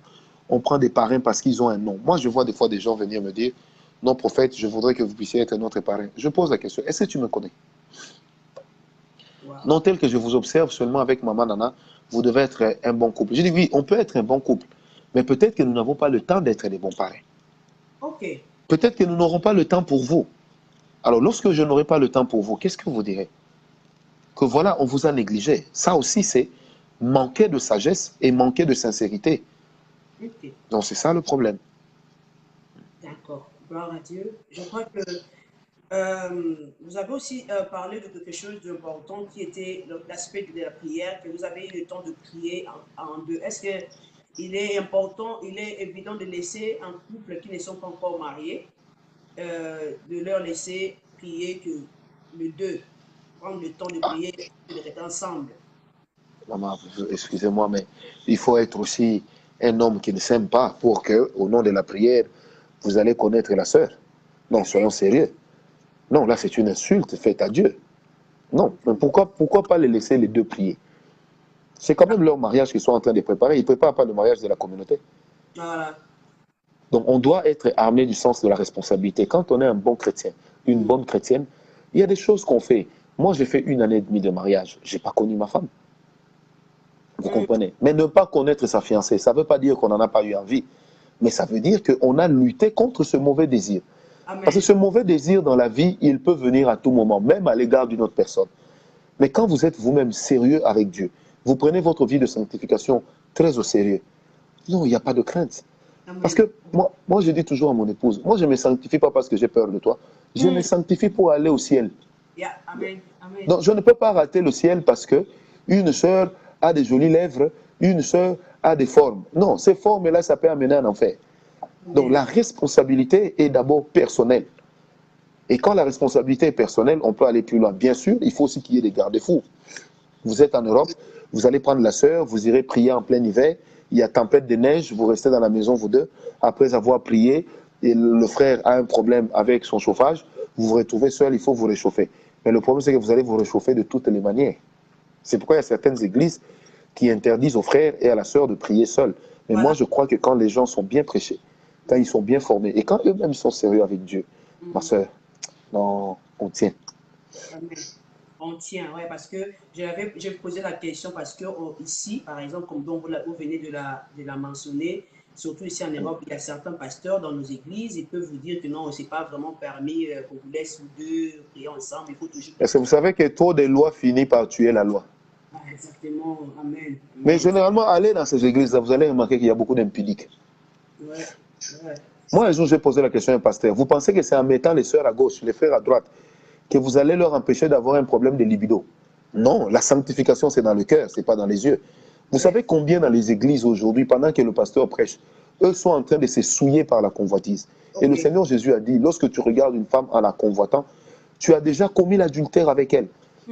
on prend des parrains parce qu'ils ont un nom. Moi je vois des fois des gens venir me dire, non prophète, je voudrais que vous puissiez être notre parrain. Je pose la question, est-ce que tu me connais? Wow. Non, tel que je vous observe seulement avec Maman Nana, vous devez être un bon couple. Je dis oui, on peut être un bon couple, mais peut-être que nous n'avons pas le temps d'être des bons parrains. Ok. Peut-être que nous n'aurons pas le temps pour vous. Alors lorsque je n'aurai pas le temps pour vous, qu'est-ce que vous direz? Que voilà, on vous a négligé. Ça aussi, c'est manquer de sagesse et manquer de sincérité. Ok. Donc c'est ça le problème. D'accord. Gloire à Dieu. Je crois que vous avez aussi parlé de quelque chose d'important qui était l'aspect de la prière, que vous avez eu le temps de prier en deux. Est-ce que il est important, il est évident de laisser un couple qui ne sont pas encore mariés, de leur laisser prier que les deux, prendre le temps de Ah, prier et d'être ensemble? maman, excusez-moi, mais il faut être aussi un homme qui ne s'aime pas pour que, au nom de la prière, vous allez connaître la sœur. Non, soyons sérieux. Non, là, c'est une insulte faite à Dieu. Non, mais pourquoi pas les laisser les deux prier? C'est quand même leur mariage qu'ils sont en train de préparer. Ils ne préparent pas le mariage de la communauté. Voilà. Donc, on doit être armé du sens de la responsabilité. Quand on est un bon chrétien, une bonne chrétienne, il y a des choses qu'on fait. Moi, j'ai fait 1 année et demie de mariage. Je n'ai pas connu ma femme. Vous comprenez? Mais ne pas connaître sa fiancée, ça ne veut pas dire qu'on n'en a pas eu envie. Mais ça veut dire qu'on a lutté contre ce mauvais désir. Parce que Amen. ce mauvais désir dans la vie, il peut venir à tout moment, même à l'égard d'une autre personne. Mais quand vous êtes vous-même sérieux avec Dieu, vous prenez votre vie de sanctification très au sérieux. Non, il n'y a pas de crainte. Parce Amen. que moi, je dis toujours à mon épouse, moi, je ne me sanctifie pas parce que j'ai peur de toi. Je me sanctifie pour aller au ciel. Yeah. Amen. Amen. Donc, je ne peux pas rater le ciel parce que une sœur a des jolies lèvres, une sœur a des formes. Non, ces formes-là, ça peut amener en enfer. Donc, Amen. la responsabilité est d'abord personnelle. Et quand la responsabilité est personnelle, on peut aller plus loin. Bien sûr, il faut aussi qu'il y ait des garde-fous. Vous êtes en Europe, vous allez prendre la sœur, vous irez prier en plein hiver, il y a tempête de neige, vous restez dans la maison, vous deux, après avoir prié, et le frère a un problème avec son chauffage, vous vous retrouvez seul, il faut vous réchauffer. Mais le problème, c'est que vous allez vous réchauffer de toutes les manières. C'est pourquoi il y a certaines églises qui interdisent aux frères et à la sœur de prier seuls. Mais moi, Voilà. je crois que quand les gens sont bien prêchés, quand ils sont bien formés, et quand eux-mêmes sont sérieux avec Dieu, ma sœur, non, on tient. Amen. On tient, ouais, parce que j'ai posé la question parce que ici, par exemple, comme dont vous venez de la mentionner, surtout ici en Europe, il y a certains pasteurs dans nos églises, ils peuvent vous dire que non, c'est pas vraiment permis qu'on vous laisse vous deux prier ensemble, il faut toujours que... Parce que vous savez que trop de lois finit par tuer la loi. Ah, exactement, amen, Mais amen. généralement, allez dans ces églises-là, vous allez remarquer qu'il y a beaucoup d'impudiques. Ouais, ouais. Moi, un jour, j'ai posé la question à un pasteur. Vous pensez que c'est en mettant les sœurs à gauche, les frères à droite, que vous allez leur empêcher d'avoir un problème de libido? Non, la sanctification, c'est dans le cœur, c'est pas dans les yeux. Vous savez combien dans les églises aujourd'hui, pendant que le pasteur prêche, eux sont en train de se souiller par la convoitise. Et le Seigneur Jésus a dit, lorsque tu regardes une femme en la convoitant, tu as déjà commis l'adultère avec elle.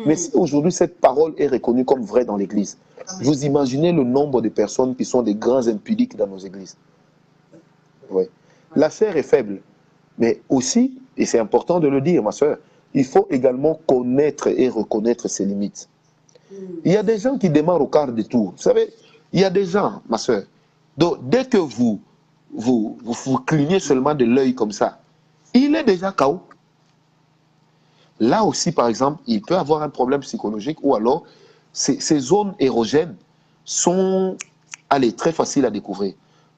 Mais si aujourd'hui cette parole est reconnue comme vraie dans l'église, vous imaginez le nombre de personnes qui sont des grands impudiques dans nos églises. Oui. La chair est faible, mais aussi, et c'est important de le dire, ma soeur, il faut également connaître et reconnaître ses limites. Il y a des gens qui démarrent au quart de tour. Vous savez, il y a des gens, ma soeur, donc dès que vous clignez seulement de l'œil comme ça, il est déjà KO. Là aussi, par exemple, il peut avoir un problème psychologique ou alors ces zones érogènes sont, allez, très faciles à découvrir.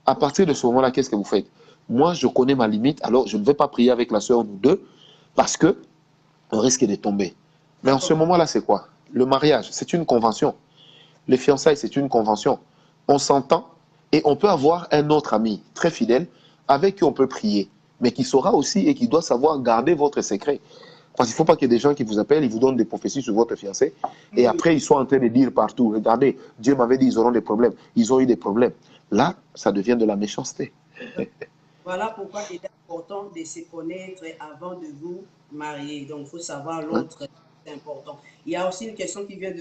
À partir de ce moment-là, qu'est-ce que vous faites? Moi, je connais ma limite, alors je ne vais pas prier avec la sœur, nous deux, parce que on risque de tomber. Mais en ce moment-là, c'est quoi? Le mariage, c'est une convention. Les fiançailles, c'est une convention. On s'entend et on peut avoir un autre ami très fidèle avec qui on peut prier, mais qui saura aussi et qui doit savoir garder votre secret. Parce qu'il ne faut pas qu'il y ait des gens qui vous appellent, ils vous donnent des prophéties sur votre fiancé, et après ils sont en train de dire partout, regardez, Dieu m'avait dit ils auront des problèmes. Ils ont eu des problèmes. Là, ça devient de la méchanceté. Voilà pourquoi il est important de se connaître avant de vous marier. Donc, il faut savoir l'autre, c'est important. Il y a aussi une question qui vient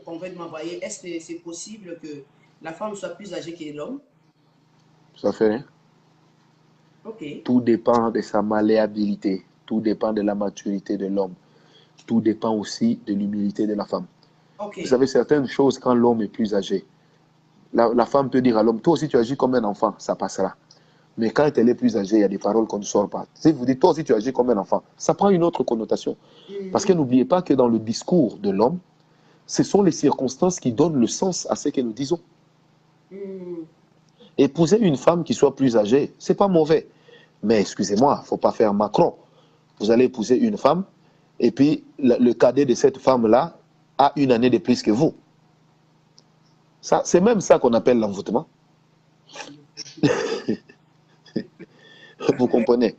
qu'on veut m'envoyer. Est-ce que c'est possible que la femme soit plus âgée que l'homme? Ça fait rien. Ok. Tout dépend de sa malléabilité. Tout dépend de la maturité de l'homme. Tout dépend aussi de l'humilité de la femme. Ok. Vous savez, certaines choses, quand l'homme est plus âgé, la femme peut dire à l'homme, toi aussi tu agis comme un enfant, ça passera. Mais quand elle est plus âgée, il y a des paroles qu'on ne sort pas. Si vous dites, toi aussi tu agis comme un enfant, ça prend une autre connotation. Parce que n'oubliez pas que dans le discours de l'homme, ce sont les circonstances qui donnent le sens à ce que nous disons. Épouser une femme qui soit plus âgée, c'est pas mauvais. Mais excusez-moi, il ne faut pas faire Macron. Vous allez épouser une femme, et puis le cadet de cette femme-là a une année de plus que vous. C'est même ça qu'on appelle l'envoûtement. Vous comprenez?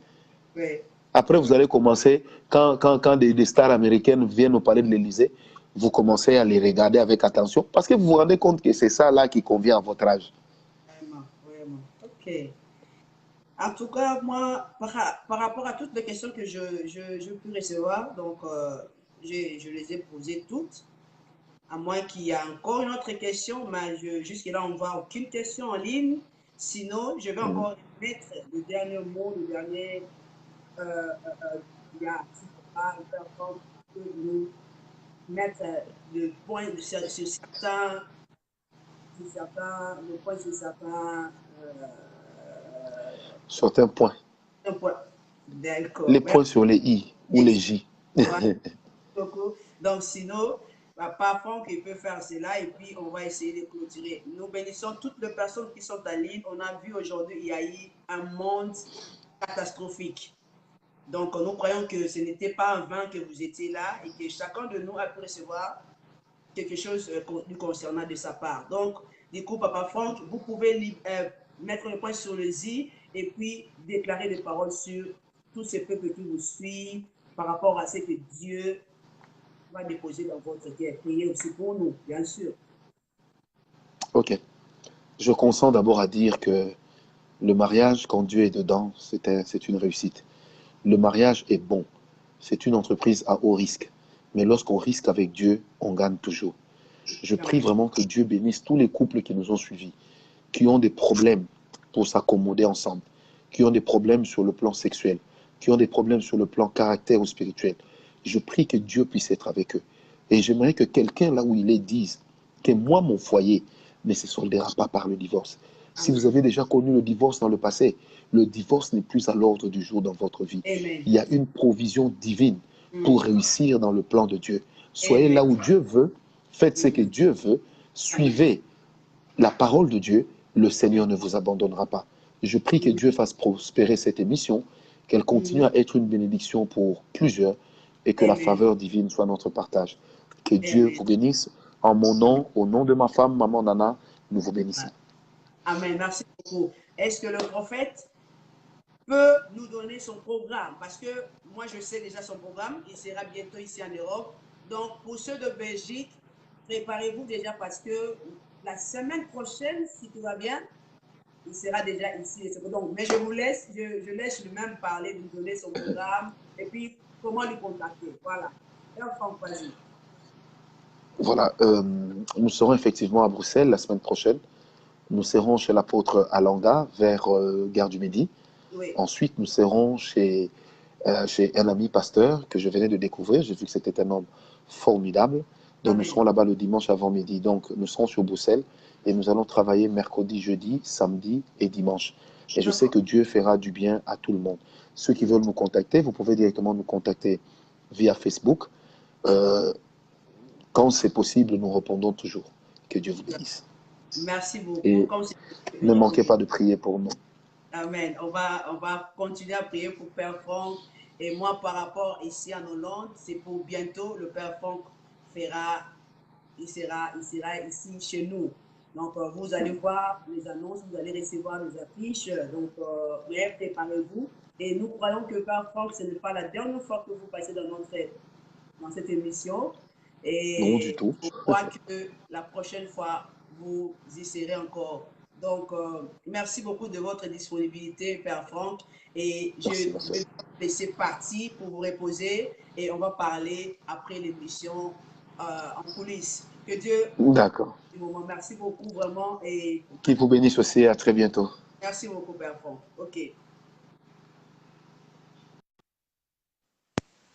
Après, vous allez commencer, quand des stars américaines viennent au palais de l'Élysée, vous commencez à les regarder avec attention, parce que vous vous rendez compte que c'est ça là qui convient à votre âge. Vraiment, vraiment. Ok. En tout cas, moi, par rapport à toutes les questions que je peux recevoir, donc je les ai posées toutes. À moins qu'il y ait encore une autre question, mais jusque-là, on ne voit aucune question en ligne. Sinon, je vais encore mettre le dernier mot, le dernier. Il y a nous mettre le point sur certains, le point sur certains points. D'accord. Les points sur les i ou les j. Donc, sinon, parfois, on peut faire cela et puis on va essayer de clôturer. Nous bénissons toutes les personnes qui sont en ligne. On a vu aujourd'hui, il y a eu un monde catastrophique. Donc, nous croyons que ce n'était pas en vain que vous étiez là et que chacun de nous a pu recevoir quelque chose concernant de sa part. Donc, du coup, Papa Franck, vous pouvez mettre le point sur le Z et puis déclarer des paroles sur tous ces peuples qui vous suivent par rapport à ce que Dieu va déposer dans votre cœur. Priez aussi pour nous, bien sûr. Ok. Je consens d'abord à dire que le mariage, quand Dieu est dedans, c'est une réussite. Le mariage est bon. C'est une entreprise à haut risque. Mais lorsqu'on risque avec Dieu, on gagne toujours. Je prie vraiment que Dieu bénisse tous les couples qui nous ont suivis, qui ont des problèmes pour s'accommoder ensemble, qui ont des problèmes sur le plan sexuel, qui ont des problèmes sur le plan caractère ou spirituel. Je prie que Dieu puisse être avec eux. Et j'aimerais que quelqu'un, là où il est, dise que moi, mon foyer ne se soldera pas par le divorce. Si vous avez déjà connu le divorce dans le passé, le divorce n'est plus à l'ordre du jour dans votre vie. Amen. Il y a une provision divine pour réussir dans le plan de Dieu. Soyez là où Dieu veut, faites ce que Dieu veut, suivez la parole de Dieu, le Seigneur ne vous abandonnera pas. Je prie que Dieu fasse prospérer cette émission, qu'elle continue à être une bénédiction pour plusieurs et que la faveur divine soit notre partage. Que Dieu vous bénisse. En mon nom, au nom de ma femme, Maman Nana, nous vous bénissons. Amen. Merci beaucoup. est-ce que le prophète peut nous donner son programme? Parce que moi, je sais déjà son programme. Il sera bientôt ici en Europe. Donc, pour ceux de Belgique, préparez-vous déjà parce que la semaine prochaine, si tout va bien, il sera déjà ici. Donc, mais je vous laisse, je laisse lui-même parler, lui donner son programme et puis comment lui contacter. Voilà. Père Franck, vas-y. Voilà, nous serons effectivement à Bruxelles la semaine prochaine. Nous serons chez l'apôtre Alanga, vers Gare du Midi. Oui. Ensuite, nous serons chez un ami pasteur que je venais de découvrir. J'ai vu que c'était un homme formidable. Donc, Amen. nous serons là-bas le dimanche avant midi. Donc, nous serons sur Bruxelles et nous allons travailler mercredi, jeudi, samedi et dimanche. Et je sais que Dieu fera du bien à tout le monde. Ceux qui veulent nous contacter, vous pouvez directement nous contacter via Facebook. Quand c'est possible, nous répondons toujours. Que Dieu vous bénisse. Merci beaucoup. Et ne manquez pas de prier pour nous. Amen. On va continuer à prier pour Père Franck. Et moi, par rapport ici en Hollande, c'est pour bientôt. Le Père Franck il sera ici chez nous. Donc, vous allez voir les annonces, vous allez recevoir les affiches. Donc, préparez-vous. Et nous croyons que Père Franck, ce n'est pas la dernière fois que vous passez dans cette émission. Non, du Et tout. je crois que la prochaine fois, vous y serez encore. Donc, merci beaucoup de votre disponibilité, Père Franck. Et je vais Merci. vous laisser partir pour vous reposer. Et on va parler après l'émission en coulisses. Que Dieu, D'accord. merci beaucoup vraiment. Et Qu'il vous bénisse aussi. À très bientôt. merci beaucoup, Père Franck. OK.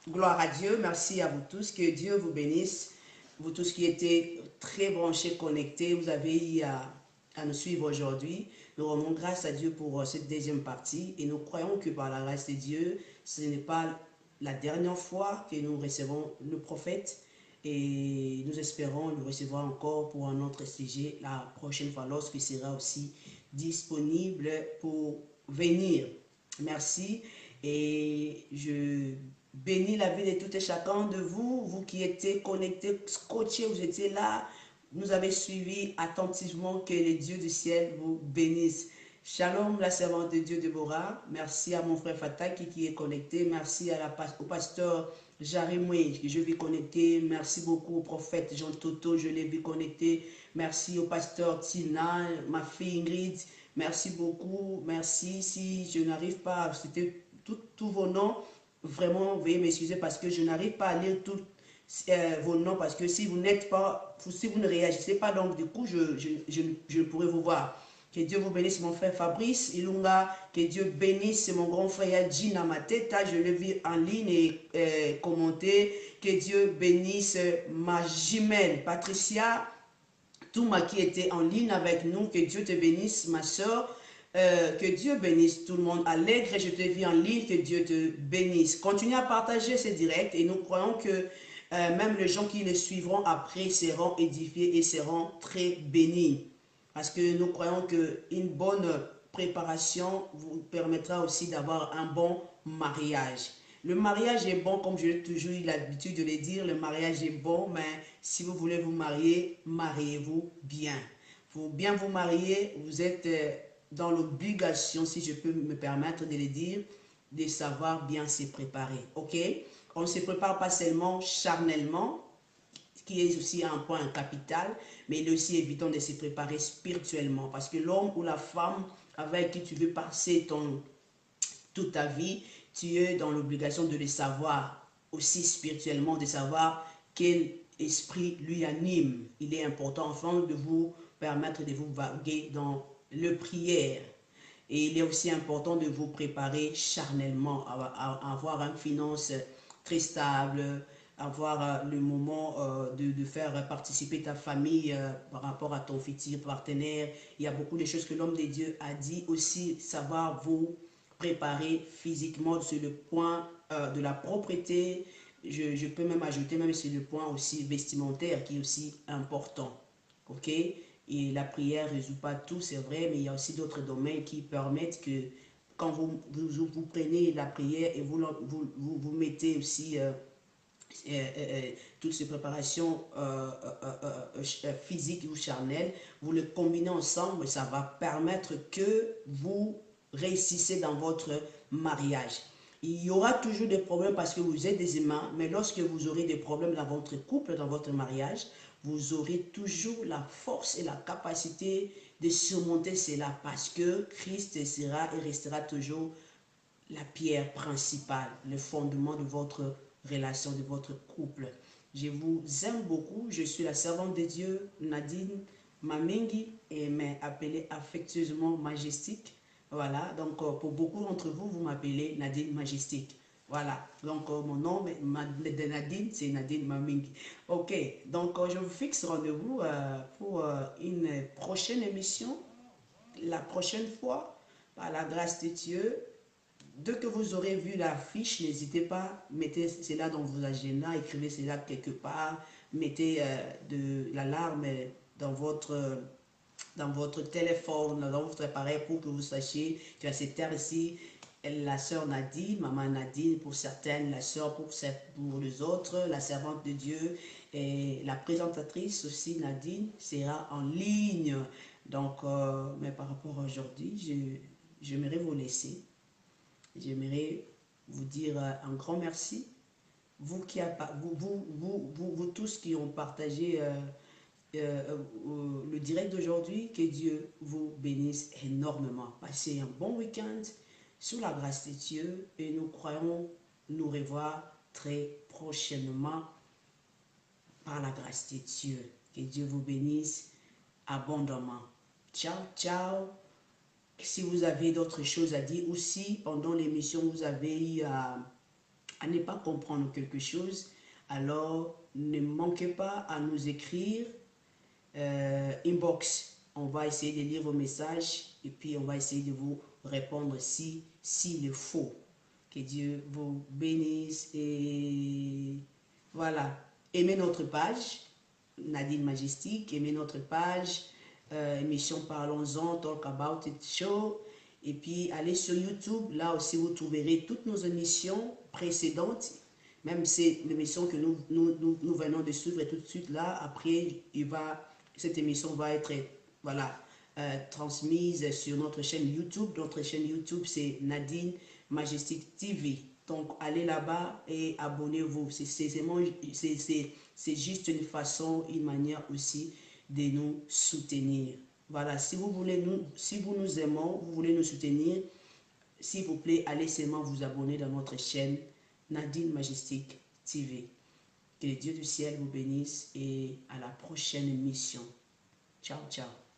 Gloire à Dieu, merci à vous tous, que Dieu vous bénisse. Vous tous qui étiez très branchés, connectés, vous avez eu à nous suivre aujourd'hui. Nous rendons grâce à Dieu pour cette deuxième partie et nous croyons que par la grâce de Dieu, ce n'est pas la dernière fois que nous recevons le prophète et nous espérons le recevoir encore pour un autre sujet la prochaine fois lorsqu'il sera aussi disponible pour venir. Merci et je bénis la vie de tout et chacun de vous, vous qui étiez connectés, scotchés, vous étiez là, nous avez suivi attentivement, que les dieux du ciel vous bénissent. Shalom, la servante de Dieu Déborah. Merci à mon frère Fataki qui est connecté. Merci au pasteur Jarimoué que je vis connecté. Merci beaucoup au prophète Jean Toto, je l'ai vu connecté. Merci au pasteur Tina, ma fille Ingrid. Merci beaucoup. Merci. Si je n'arrive pas à citer tous vos noms, vraiment, veuillez m'excuser parce que je n'arrive pas à lire tous vos noms parce que si vous n'êtes pas, si vous ne réagissez pas, donc du coup, je pourrais vous voir. Que Dieu vous bénisse, mon frère Fabrice Ilunga. Que Dieu bénisse mon grand frère Gina Mateta. Je l'ai vu en ligne et commenté. Que Dieu bénisse ma jumelle Patricia Touma qui était en ligne avec nous. Que Dieu te bénisse, ma soeur. Que Dieu bénisse tout le monde. Allègre, je te vis en ligne. Que Dieu te bénisse. Continue à partager ces directs et nous croyons que même les gens qui les suivront après seront édifiés et seront très bénis. Parce que nous croyons qu'une bonne préparation vous permettra aussi d'avoir un bon mariage. Le mariage est bon, comme j'ai toujours eu l'habitude de le dire, le mariage est bon, mais si vous voulez vous marier, mariez-vous bien. Pour bien vous marier, vous êtes dans l'obligation, si je peux me permettre de le dire, de savoir bien se préparer. Ok? On ne se prépare pas seulement charnellement, qui est aussi un point capital, mais il est aussi évident de se préparer spirituellement. Parce que l'homme ou la femme avec qui tu veux passer toute ta vie, tu es dans l'obligation de le savoir aussi spirituellement, de savoir quel esprit lui anime. Il est important enfin de vous permettre de vous vaguer dans le prière. Et il est aussi important de vous préparer charnellement à avoir une finance très stable, avoir le moment de faire participer ta famille par rapport à ton futur partenaire. Il y a beaucoup de choses que l'homme de Dieu a dit. Aussi, savoir vous préparer physiquement sur le point de la propreté. Je peux même ajouter même sur le point aussi vestimentaire qui est aussi important. Ok? Et la prière ne résout pas tout, c'est vrai, mais il y a aussi d'autres domaines qui permettent que quand vous prenez la prière et vous mettez aussi toutes ces préparations physiques ou charnelles, vous les combinez ensemble, ça va permettre que vous réussissez dans votre mariage. Il y aura toujours des problèmes parce que vous êtes des humains, mais lorsque vous aurez des problèmes dans votre couple, dans votre mariage, vous aurez toujours la force et la capacité de surmonter cela parce que Christ sera et restera toujours la pierre principale, le fondement de votre relation, de votre couple. Je vous aime beaucoup. Je suis la servante de Dieu, Nadine Mamengi, et m'est appelée affectueusement Majestique. Voilà, donc pour beaucoup d'entre vous, vous m'appelez Nadine Majestique. Voilà, donc mon nom de Nadine, c'est Nadine Mamengi. Ok, donc je vous fixe rendez-vous pour une prochaine émission, la prochaine fois, par la grâce de Dieu. Dès que vous aurez vu la fiche, n'hésitez pas, mettez cela dans vos agendas, écrivez cela quelque part, mettez de l'alarme dans votre téléphone, dans votre appareil pour que vous sachiez que à cette heure-ci, la sœur Nadine, maman Nadine pour certaines, la sœur pour les autres, la servante de Dieu et la présentatrice aussi Nadine sera en ligne. Donc, mais par rapport à aujourd'hui, j'aimerais vous laisser. J'aimerais vous dire un grand merci. Vous tous qui ont partagé le direct d'aujourd'hui, que Dieu vous bénisse énormément. Passez un bon week-end sous la grâce de Dieu et nous croyons nous revoir très prochainement par la grâce de Dieu. Que Dieu vous bénisse abondamment. Ciao, ciao. Si vous avez d'autres choses à dire aussi, pendant l'émission, vous avez eu à ne pas comprendre quelque chose, alors ne manquez pas à nous écrire inbox. On va essayer de lire vos messages et puis on va essayer de vous répondre s'il le faut. Que Dieu vous bénisse et voilà. Aimez notre page, Nadine Majestique, aimez notre page, émission Parlons-en, Talk About It Show. Et puis allez sur YouTube, là aussi vous trouverez toutes nos émissions précédentes. Même c'est l'émission que nous venons de suivre et tout de suite là, après cette émission va être transmise sur notre chaîne YouTube. Notre chaîne YouTube c'est Nadine Majestic TV. Donc allez là-bas et abonnez-vous. C'est juste une façon, une manière aussi de nous soutenir. Voilà, si vous nous aimons, vous voulez nous soutenir, s'il vous plaît, allez seulement vous abonner dans notre chaîne Nadine Majestic TV. Que le Dieu du ciel vous bénisse et à la prochaine émission. Ciao, ciao.